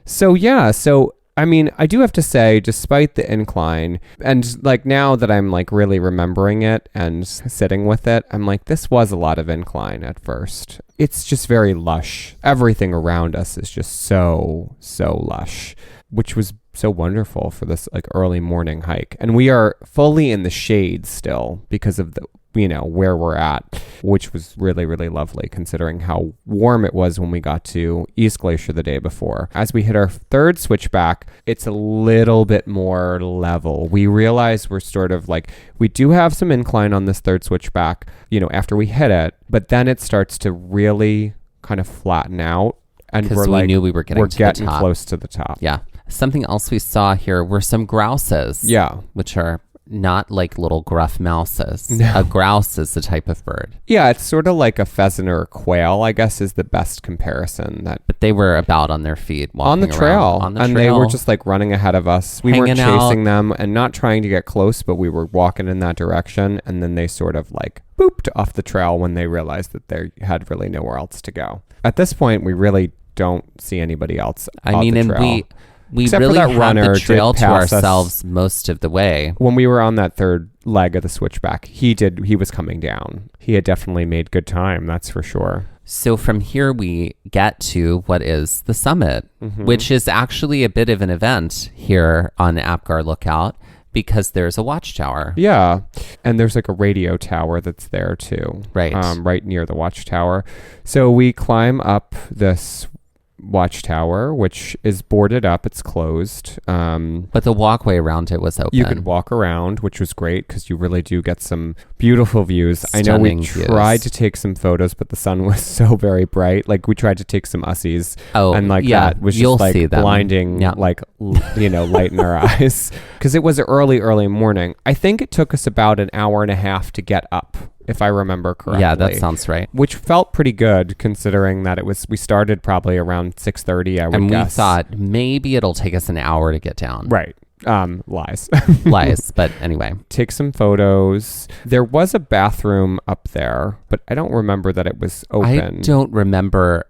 So I mean, I do have to say, despite the incline, and like now that I'm like really remembering it and sitting with it, I'm like, this was a lot of incline at first. It's just very lush. Everything around us is just so lush, which was so wonderful for this like early morning hike. And we are fully in the shade still because of the where we're at, which was really, really lovely considering how warm it was when we got to East Glacier the day before. As we hit our third switchback, it's a little bit more level. We realize we're sort of like, we do have some incline on this third switchback, after we hit it, but then it starts to really kind of flatten out. And we knew we were getting close to the top. Yeah. Something else we saw here were some grouses. Yeah. Which are not like little gruff mouses. No. A grouse is the type of bird. Yeah, it's sort of like a pheasant or a quail, I guess, is the best comparison. But they were about on their feet, walking on the trail. And they were just like running ahead of us. We weren't chasing them and not trying to get close, but we were walking in that direction. And then they sort of like booped off the trail when they realized that they had really nowhere else to go. At this point, we really don't see anybody else. We Except really for that had runner the trail to ourselves us most of the way. When we were on that third leg of the switchback, he was coming down. He had definitely made good time, that's for sure. So from here we get to what is the summit, which is actually a bit of an event here on Apgar Lookout because there's a watchtower. Yeah, and there's like a radio tower that's there too. Right. Right near the watchtower. So we climb up this watchtower, which is boarded up. It's closed. But the walkway around it was open. You could walk around, which was great because you really do get some beautiful views. Stunning I know we views. tried to take some photos, but the sun was so very bright. Like we tried to take some ussies. Oh, and like yeah, that was you'll just see like them. blinding, like, light in our eyes. Because it was early morning. I think it took us about an hour and a half to get up, if I remember correctly. Yeah, that sounds right. Which felt pretty good considering that we started probably around 6:30, I would and guess. And we thought maybe it'll take us an hour to get down. Right. Lies. Lies, but anyway. Take some photos. There was a bathroom up there, but I don't remember that it was open. I don't remember.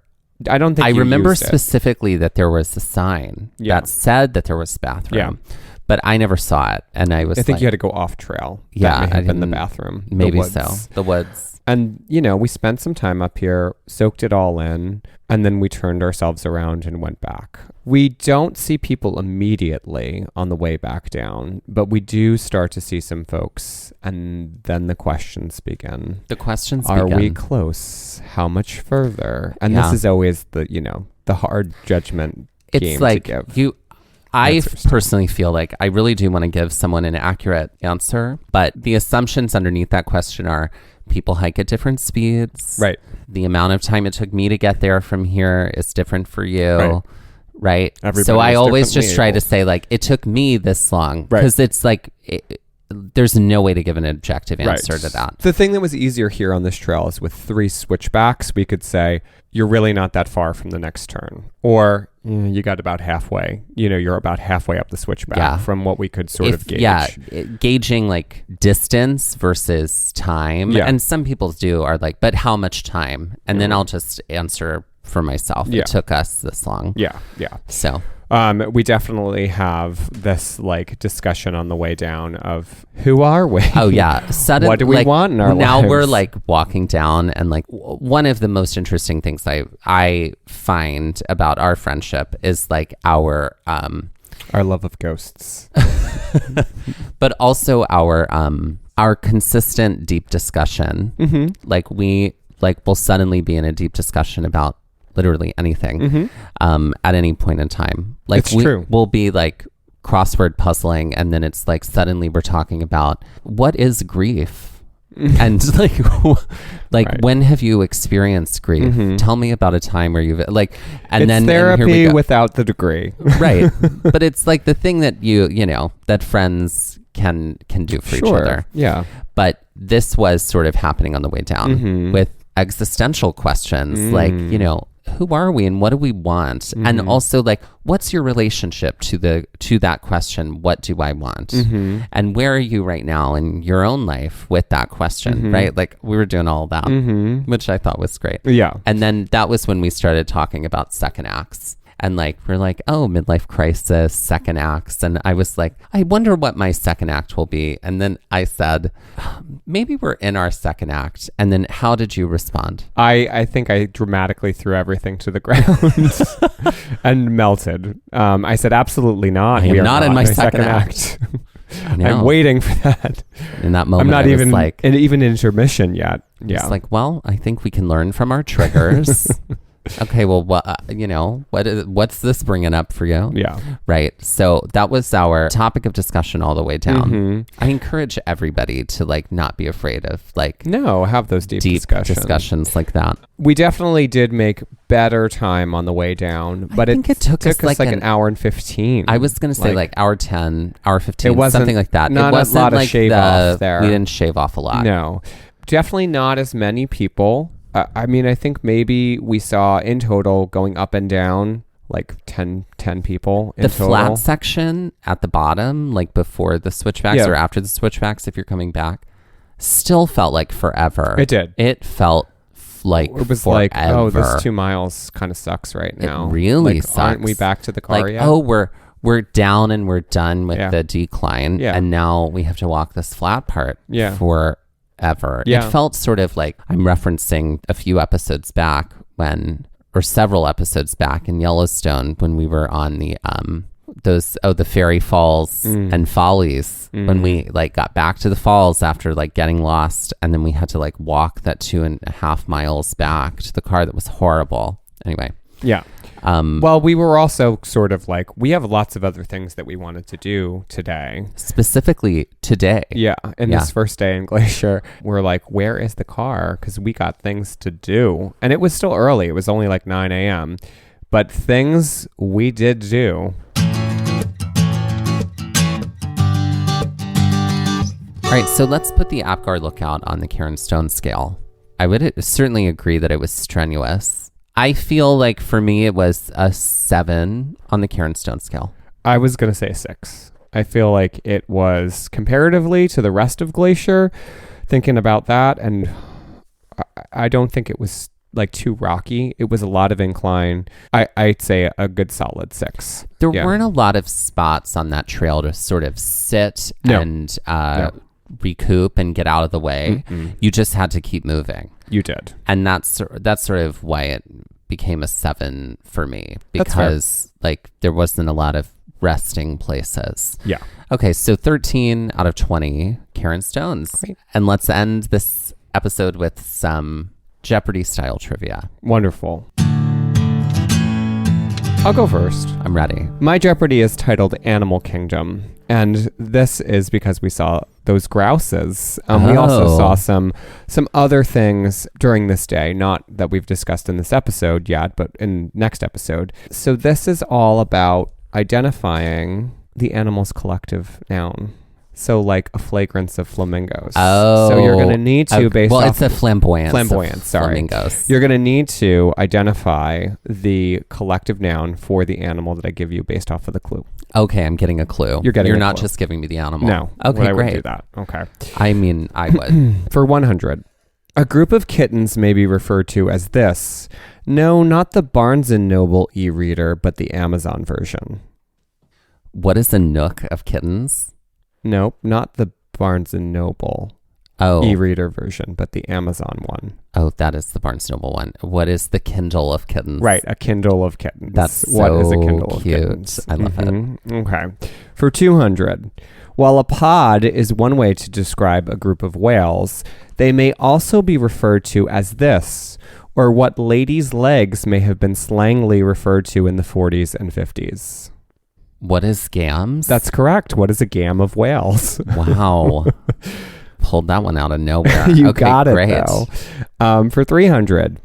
I don't think I remember used specifically that there was a sign that said that there was a bathroom. Yeah. But I never saw it, and I think you had to go off trail. Yeah, that may have been the bathroom. Maybe so. The woods. And we spent some time up here, soaked it all in, and then we turned ourselves around and went back. We don't see people immediately on the way back down, but we do start to see some folks, and then the questions begin. Are we close? How much further? And this is always the hard judgment game to give. I personally feel like I really do want to give someone an accurate answer, but the assumptions underneath that question are people hike at different speeds. Right. The amount of time it took me to get there from here is different for you. Right. So I always just try to say like, it took me this long because it's like, there's no way to give an objective answer to that. The thing that was easier here on this trail is with 3 switchbacks, we could say, you're really not that far from the next turn. Or you got about halfway. You're about halfway up the switchback from what we could sort of gauge. Yeah, gauging like distance versus time. Yeah. And some people are like, but how much time? And then I'll just answer for myself. It took us this long. Yeah. So... we definitely have this like discussion on the way down of who are we? Oh yeah. Suddenly, what do we want in our lives? Now we're like walking down and like one of the most interesting things I find about our friendship is like our love of ghosts. But also our consistent deep discussion. Mm-hmm. Like we'll suddenly be in a deep discussion about literally anything at any point in time. Like true. We'll be like crossword puzzling, and then it's like suddenly we're talking about what is grief. And Right. when have you experienced grief? Tell me about a time where you've and it's then therapy and here we go. without the degree. Right. But it's like the thing that that friends can do for each other. Yeah. But this was sort of happening on the way down with existential questions like, who are we and what do we want? And also like, what's your relationship to that question? What do I want? And where are you right now in your own life with that question? Right? Like we were doing all that, which I thought was great. Yeah. And then that was when we started talking about second acts. And like, we're like, oh, midlife crisis, second acts. And I was like, I wonder what my second act will be. And then I said, maybe we're in our second act. And then how did you respond? I think I dramatically threw everything to the ground and melted. I said, absolutely not. I am We are not in my second act. I'm waiting for that. In that moment, I'm not even like, even intermission yet. Yeah. It's like, well, I think we can learn from our triggers. Okay, well, what's this bringing up for you? Yeah. Right. So that was our topic of discussion all the way down. I encourage everybody to like not be afraid of like have those deep discussions like that. We definitely did make better time on the way down, but I think it took us like an hour and 15. I was going to say like hour 10, hour 15, it wasn't, something like that. Not it wasn't a lot like of shave off there. We didn't shave off a lot. No, definitely not as many people. I mean, I think maybe we saw in total going up and down like 10 people in total. The flat section at the bottom, like before the switchbacks or after the switchbacks, if you're coming back, still felt like forever. It did. It felt like it was forever. like, oh, this 2 miles kind of sucks right now. It really like, sucks. Aren't we back to the car like, yet? Oh, we're down and we're done with the decline. Yeah. And now we have to walk this flat part for ever. Yeah. It felt sort of like I'm referencing a few episodes back or several episodes back in Yellowstone when we were on the the fairy falls and follies when we like got back to the falls after like getting lost, and then we had to like walk that 2.5 miles back to the car. That was horrible. Anyway. Yeah. Well, we were also sort of like, we have lots of other things that we wanted to do today. Specifically today. Yeah. And this first day in Glacier, we're like, where is the car? Because we got things to do. And it was still early. It was only like 9 a.m. But things we did do. All right. So let's put the Apgar Lookout on the Karen Stone scale. I would certainly agree that it was strenuous. I feel like for me, it was a 7 on the Karen Stone scale. I was going to say 6. I feel like it was comparatively to the rest of Glacier, thinking about that. And I don't think it was like too rocky. It was a lot of incline. I'd say a good solid 6. There weren't a lot of spots on that trail to sort of sit and recoup and get out of the way. You just had to keep moving. You did. And that's sort of why it became a 7 for me, because like there wasn't a lot of resting places. Yeah. Okay, so 13 out of 20 Karen Stones. Great. And let's end this episode with some Jeopardy style trivia. Wonderful. I'll go first. I'm ready. My Jeopardy is titled Animal Kingdom, and this is because we saw those grouses. We also saw some other things during this day, not that we've discussed in this episode yet, but in next episode. So this is all about identifying the animal's collective noun. So like a flagrance of flamingos. Oh. So you're going to need to, it's a flamboyance. Sorry. Flamingos. You're going to need to identify the collective noun for the animal that I give you based off of the clue. Okay, I'm getting a clue. You're not just giving me the animal. No. Okay, I great. would do that. Okay. I mean, I would. For 100. A group of kittens may be referred to as this. No, not the Barnes & Noble e-reader, but the Amazon version. What is a nook of kittens? Nope, not the Barnes & Noble e-reader version, but the Amazon one. Oh, that is the Barnes & Noble one. What is the Kindle of kittens? Right, a Kindle of kittens. That's what is a Kindle cute. Of kittens. I love it. Okay. For 200, while a pod is one way to describe a group of whales, they may also be referred to as this, or what ladies' legs may have been slangily referred to in the 40s and 50s. What is gams? That's correct. What is a gam of whales? Wow. Pulled that one out of nowhere. You okay, got it, great. though. For 300,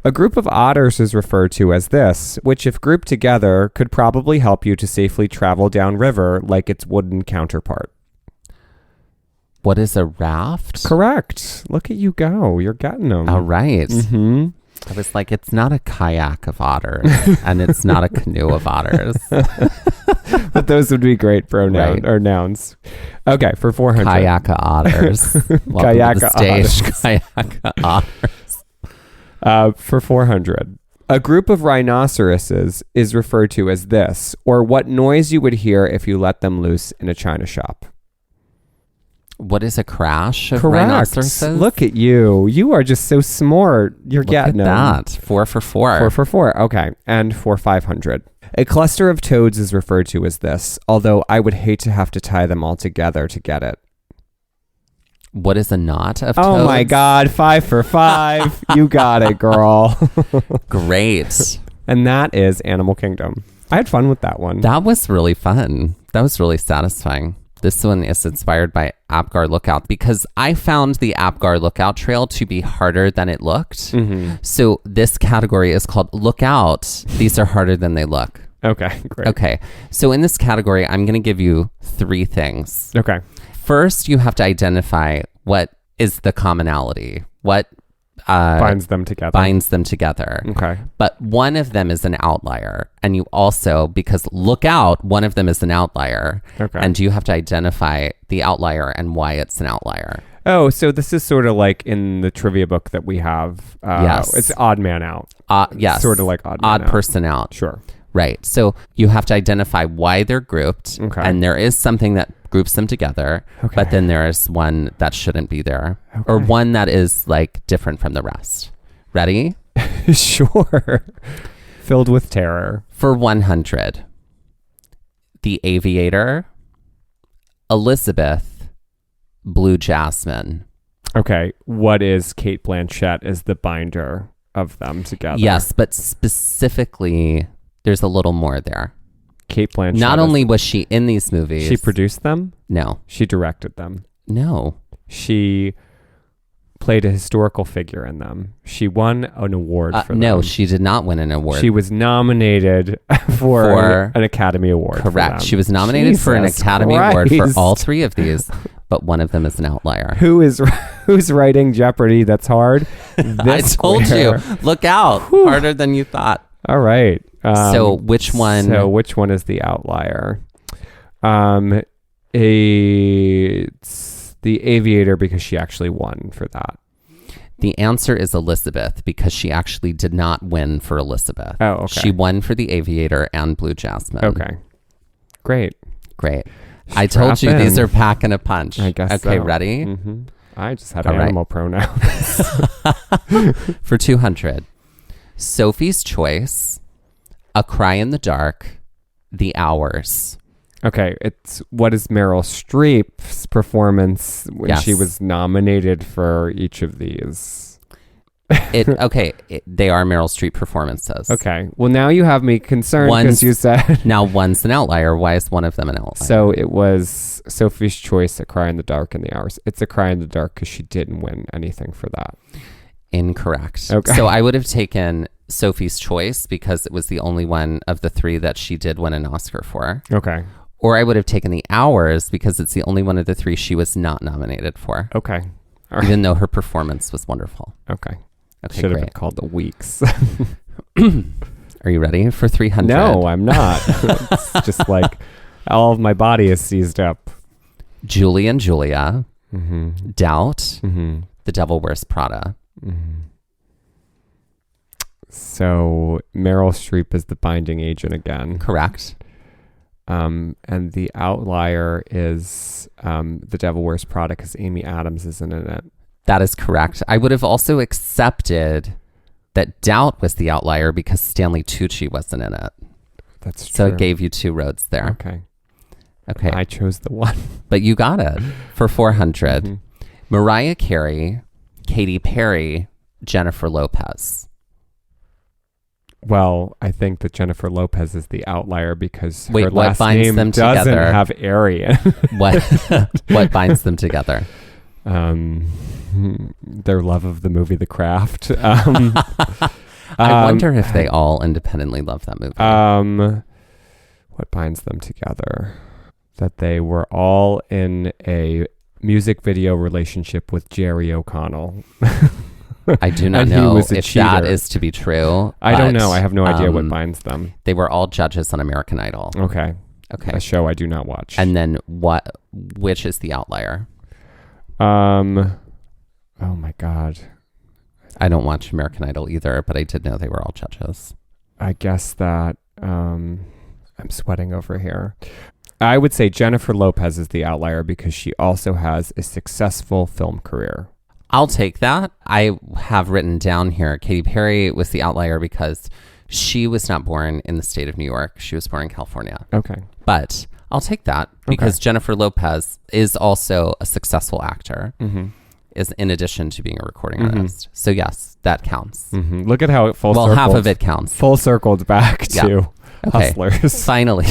a group of otters is referred to as this, which if grouped together could probably help you to safely travel downriver like its wooden counterpart. What is a raft? Correct. Look at you go. You're getting them. All right. Mm-hmm. I was like, it's not a kayak of otters and it's not a canoe of otters. But those would be great Right. or nouns. Okay, for 400. Kayaka otters. Welcome to the stage. Kayaka otters. For 400. A group of rhinoceroses is referred to as this, or what noise you would hear if you let them loose in a china shop. What is a crash of Correct. rhinoceroses? Look at you. You are just so smart. You're getting Look at them. that. 4 for 4. 4 for 4. Okay. And for 500. A cluster of toads is referred to as this, although I would hate to have to tie them all together to get it. What is a knot of toads? Oh my God. 5 for 5. You got it, girl. Great. And that is Animal Kingdom. I had fun with that one. That was really fun. That was really satisfying. This one is inspired by Apgar Lookout because I found the Apgar Lookout Trail to be harder than it looked. Mm-hmm. So this category is called Lookout. These are harder than they look. Okay, great. Okay. So in this category, I'm going to give you 3 things. Okay. First, you have to identify what is the commonality. What Binds them together. Okay. But one of them is an outlier. And you also, because Lookout, one of them is an outlier. Okay. And you have to identify the outlier and why it's an outlier. Oh, so this is sort of like in the trivia book that we have. Yes. It's Odd Man Out. Yes. Sort of like Odd Man Out. Person out. Sure. Right. So you have to identify why they're grouped. Okay. And there is something that groups them together. Okay. But then there is one that shouldn't be there. Okay. Or one that is like different from the rest. Ready? Sure. Filled with terror. For 100. The Aviator, Elizabeth, Blue Jasmine. Okay. What is Kate Blanchett as the binder of them together? Yes, but specifically, there's a little more there. Kate Blanchett. Not only was she in these movies. She produced them? No. She directed them. No. She played a historical figure in them. She won an award for them. No, she did not win an award. She was nominated for an Academy Award. Correct. She was nominated for an Academy Award for all 3 of these, but one of them is an outlier. Who's writing Jeopardy? That's hard. I told you. Look out. Whew. Harder than you thought. All right. So which one? So which one is the outlier? It's the Aviator because she actually won for that. The answer is Elizabeth because she actually did not win for Elizabeth. Oh, okay. She won for the Aviator and Blue Jasmine. Okay. Great. I told you these are packing a punch. I guess Okay, so. ready? Mm-hmm. I just had All right. animal pronouns. For 200. Sophie's Choice, A Cry in the Dark, The Hours. Okay, it's what is Meryl Streep's performance when she was nominated for each of these? They are Meryl Streep performances. Okay, well now you have me concerned because you said... Now one's an outlier. Why is one of them an outlier? So it was Sophie's Choice, A Cry in the Dark, and The Hours. It's A Cry in the Dark because she didn't win anything for that. Incorrect. Okay. So I would have taken Sophie's Choice because it was the only one of the 3 that she did win an Oscar for. Okay. Or I would have taken The Hours because it's the only one of the 3 she was not nominated for. Okay. All right. Even though her performance was wonderful. Okay. Okay, Should have great. been called The Weeks. Are you ready for 300? No, I'm not. It's just like all of my body is seized up. Julie and Julia, Mm-hmm. Doubt, Mm-hmm. The Devil Wears Prada. Mm-hmm. So Meryl Streep is the binding agent again. Correct. And the outlier is The Devil Wears Prada because Amy Adams isn't in it. That is correct. I would have also accepted that Doubt was the outlier because Stanley Tucci wasn't in it. That's true. So it gave you 2 roads there. Okay. Okay. I chose the one. But you got it for 400. Mm-hmm. Mariah Carey, Katy Perry, Jennifer Lopez. Well, I think that Jennifer Lopez is the outlier because Wait, her what last binds name them doesn't together? have Aryan. What binds them together? Their love of the movie The Craft. I wonder if they all independently love that movie. What binds them together? That they were all in a music video relationship with Jerry O'Connell. I do not And he know was a if that cheater. is to be true. I don't but, know. I have no idea what binds them. They were all judges on American Idol. Okay. Okay. A show I do not watch. And then which is the outlier? Oh my God. I don't watch American Idol either, but I did know they were all judges. I guess that I'm sweating over here. I would say Jennifer Lopez is the outlier because she also has a successful film career. I'll take that. I have written down here, Katy Perry was the outlier because she was not born in the state of New York. She was born in California. Okay. But I'll take that because Jennifer Lopez is also a successful actor, is in addition to being a recording artist. So yes, that counts. Look at how it Well, half of it counts. Full circled back to Okay. Hustlers. Finally,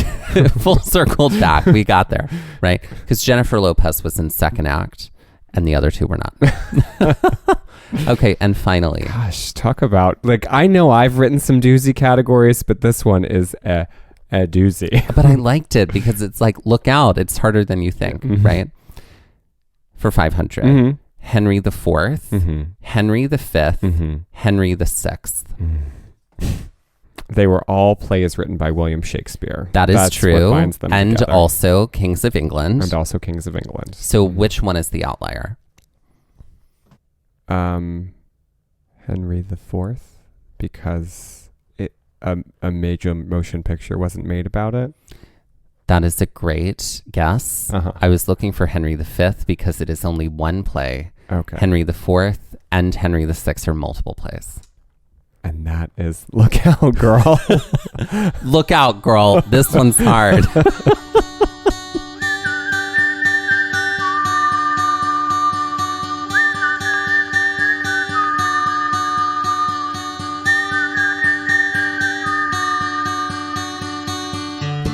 full circled back. We got there, right? Because Jennifer Lopez was in second act and the other two were not. Okay, and finally. Gosh, talk about, like, I know I've written some doozy categories, but this one is a doozy. But I liked it because it's like, look out, it's harder than you think, right? For 500. Henry the Fourth, Henry the Fifth, Henry the Sixth. They were all plays written by William Shakespeare. That's true. What binds them and together. also Kings of England. And also Kings of England. So which one is the outlier? Henry the Fourth, because a major motion picture wasn't made about it. That is a great guess. I was looking for Henry V because it is only one play. Okay. Henry IV and Henry VI are multiple plays. And that is Look Out, Girl. Look out, girl. This one's hard.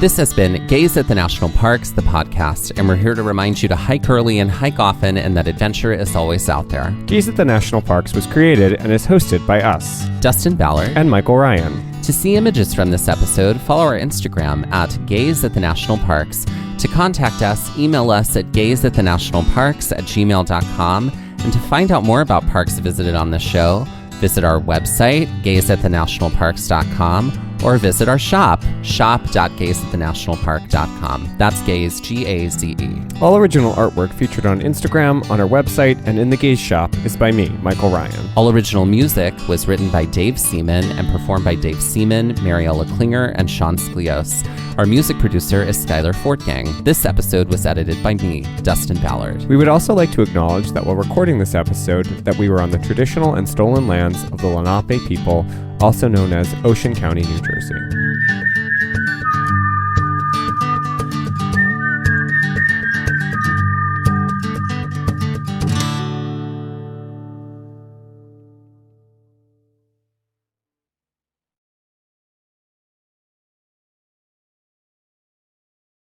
This has been Gaze at the National Parks, the podcast, and we're here to remind you to hike early and hike often and that adventure is always out there. Gaze at the National Parks was created and is hosted by us, Dustin Ballard and Michael Ryan. To see images from this episode, follow our Instagram at Gaze at the National Parks. To contact us, email us at gazeatthenationalparks@gmail.com. And to find out more about parks visited on this show, visit our website, gazeatthenationalparks.com, or visit our shop.gazeatthenationalpark.com. That's Gaze, G-A-Z-E. All original artwork featured on Instagram, on our website, and in the Gaze shop is by me, Michael Ryan. All original music was written by Dave Seaman and performed by Dave Seaman, Mariella Klinger, and Sean Sklios. Our music producer is Skyler Fortgang. This episode was edited by me, Dustin Ballard. We would also like to acknowledge that while recording this episode, that we were on the traditional and stolen lands of the Lenape people, also known as Ocean County, New Jersey.